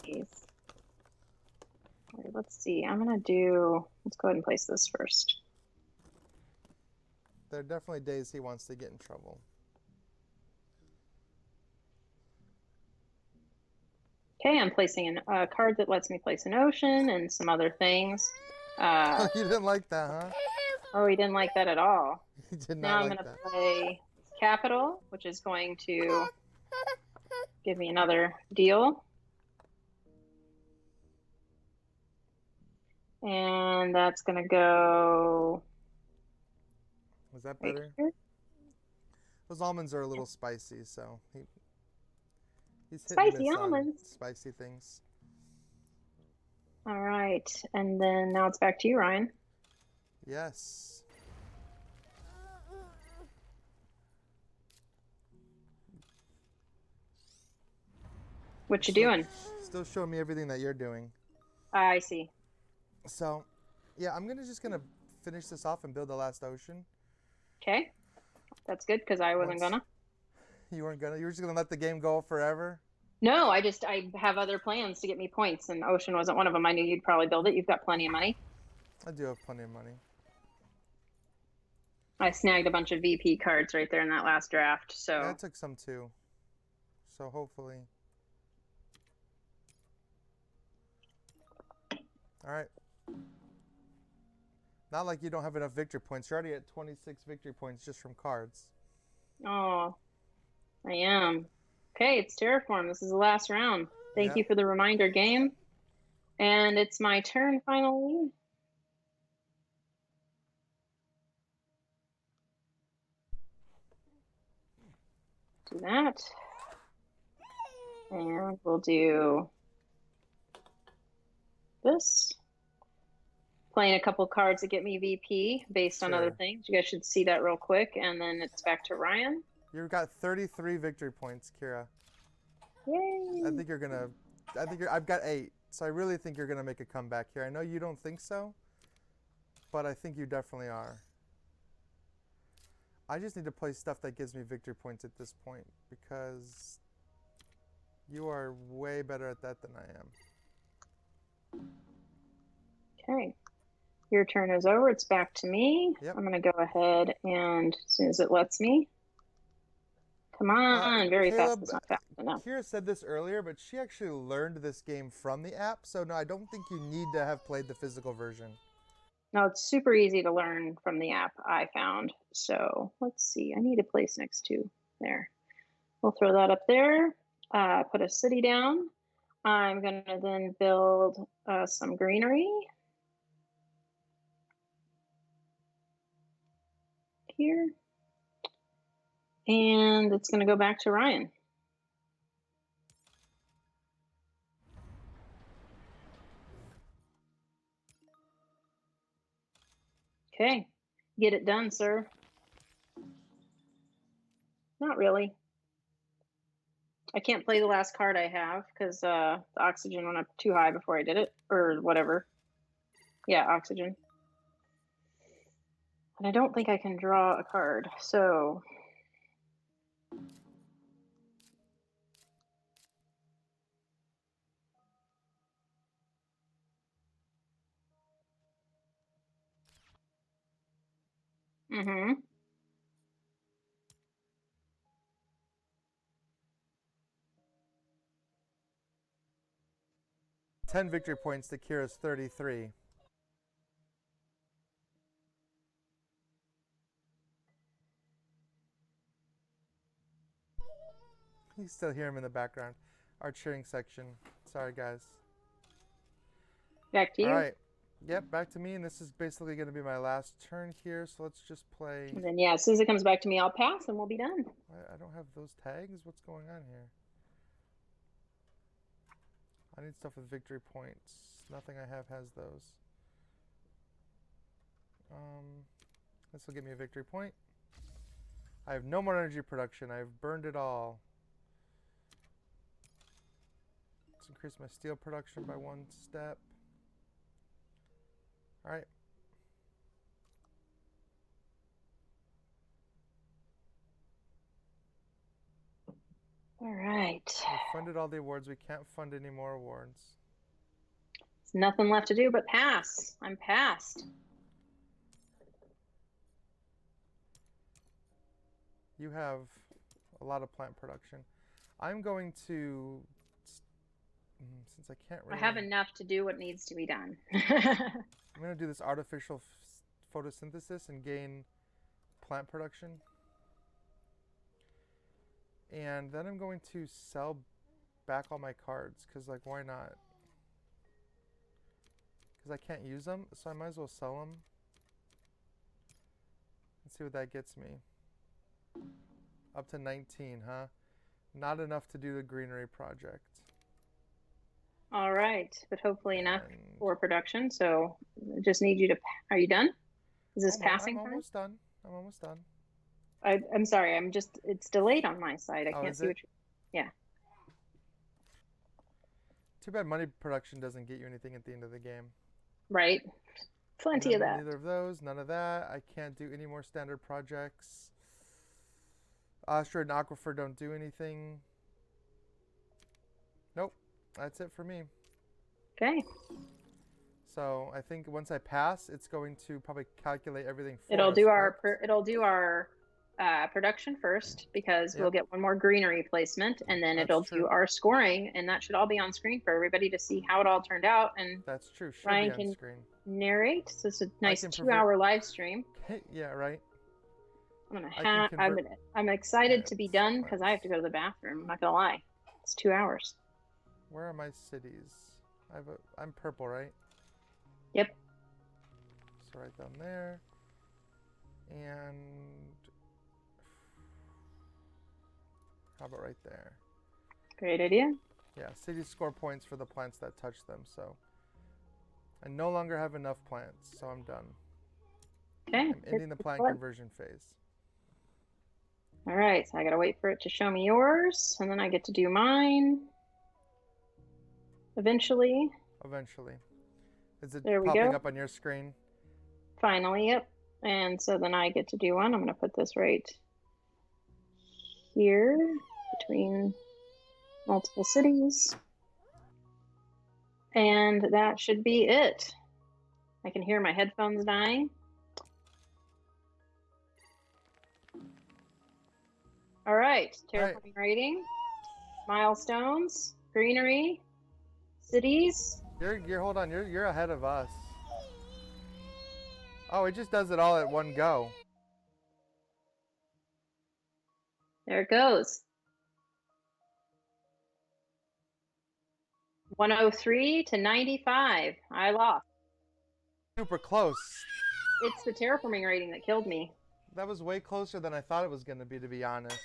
All right, let's see. Let's go ahead and place this first. There are definitely days he wants to get in trouble. Okay, I'm placing a card that lets me place an ocean and some other things. You didn't like that, huh? Oh, he didn't like that at all. He did now not I'm going to play capital, which is going to give me another deal. And that's going to go... Was that better? Those almonds are a little spicy, so he's spicy almonds. Spicy things. All right, and then now it's back to you, Ryan. Yes. What you doing? Still showing me everything that you're doing. I see. So, yeah, I'm just gonna finish this off and build the last ocean. Okay, that's good because I wasn't gonna. You weren't gonna. You were just gonna let the game go forever. No, I have other plans to get me points, and ocean wasn't one of them. I knew you'd probably build it. You've got plenty of money. I do have plenty of money. I snagged a bunch of VP cards right there in that last draft. Yeah, I So, took some too. So hopefully. All right. Not like you don't have enough victory points. You're already at 26 victory points just from cards. oh, I am. Okay, it's Terraform. This is the last round. Thank Yeah. you for the reminder game. And it's my turn finally. Do that. And we'll do this. Playing a couple cards that get me VP based on other Sure. things. You guys should see that real quick. And then it's back to Ryan. You've got 33 victory points, Kira. Yay. I think you're gonna. I've got 8, so I really think you're gonna make a comeback here. I know you don't think so, but I think you definitely are. I just need to play stuff that gives me victory points at this point because you are way better at that than I am. Okay. Your turn is over. It's back to me. Yep. I'm going to go ahead and as soon as it lets me. Come on. Very Caleb, fast. It's not fast enough. Kira said this earlier, but she actually learned this game from the app. So no, I don't think you need to have played the physical version. No, it's super easy to learn from the app, I found. So let's see. I need a place next to there. We'll throw that up there. Put a city down. I'm going to then build some greenery here. And it's going to go back to Ryan. Okay. Get it done, sir. Not really. I can't play the last card I have because the oxygen went up too high before I did it, or whatever. Yeah, oxygen. And I don't think I can draw a card, so. Mm-hmm. Ten victory points to Kira's 33. You still hear him in the background. Our cheering section. Sorry, guys. Back to you. All right. Yep, back to me, and this is basically going to be my last turn here. So let's just play. And then, yeah, as soon as it comes back to me, I'll pass and we'll be done. I don't have those tags. What's going on here? I need stuff with victory points. Nothing I have has those. This will give me a victory point. I have no more energy production. I've burned it all. Let's increase my steel production by 1 step. All right. All right. We funded all the awards. We can't fund any more awards. There's nothing left to do but pass. I'm passed. You have a lot of plant production. I'm going to, since I can't really. I have enough to do what needs to be done. I'm going to do this artificial photosynthesis and gain plant production. And then I'm going to sell back all my cards, because, like, why not? Because I can't use them, so I might as well sell them. And see what that gets me. Up to 19, huh? Not enough to do the greenery project. All right, but hopefully enough for production. So just need you to, are you done? Is this passing I'm time? almost done. I'm almost done. I'm sorry, it's delayed on my side. I Oh, can't see what yeah. Too bad money production doesn't get you anything at the end of the game. Right. Plenty of that. Neither of those, none of that. I can't do any more standard projects. Asteroid and Aquifer don't do anything. Nope, that's it for me. Okay. So I think once I pass, it's going to probably calculate everything for It'll us, do correct? our production first because we'll Yep, get one more greenery placement, and then that's it'll do true. our scoring, and that should all be on screen for everybody to see how it all turned out. And That's true. Should be Ryan on can screen. narrate. So it's a I nice can 2 hour live stream. Yeah, right. I'm gonna I can have. convert I'm excited to be plants. done because I have to go to the bathroom. I'm not gonna lie. It's 2 hours. Where are my cities? I'm purple, right? Yep. So right down there. And how about right there? Great idea. Yeah, cities score points for the plants that touch them, so I no longer have enough plants, so I'm done. Okay. I'm ending the plant conversion phase. All right, so I gotta wait for it to show me yours, and then I get to do mine eventually. Eventually. Is it There we popping go. up on your screen? Finally, yep. And so then I get to do one. I'm gonna put this right here between multiple cities. And that should be it. I can hear my headphones dying. All right, terraforming rating, milestones, greenery, cities. You're hold on, you're ahead of us. Oh, it just does it all at one go. There it goes. 103 to 95. I lost. Super close. It's the terraforming rating that killed me. That was way closer than I thought it was going to be honest.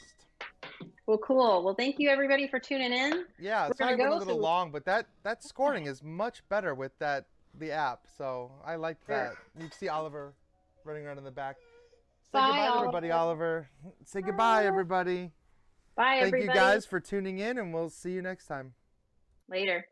Well, cool. Well, thank you everybody for tuning in. Yeah, sorry it went a little long, but that scoring is much better with the app. So I like that. You can see Oliver running around in the back. Say Bye, goodbye to everybody, Oliver. Say goodbye, everybody. Bye, Thank everybody. you guys for tuning in, and we'll see you next time. Later.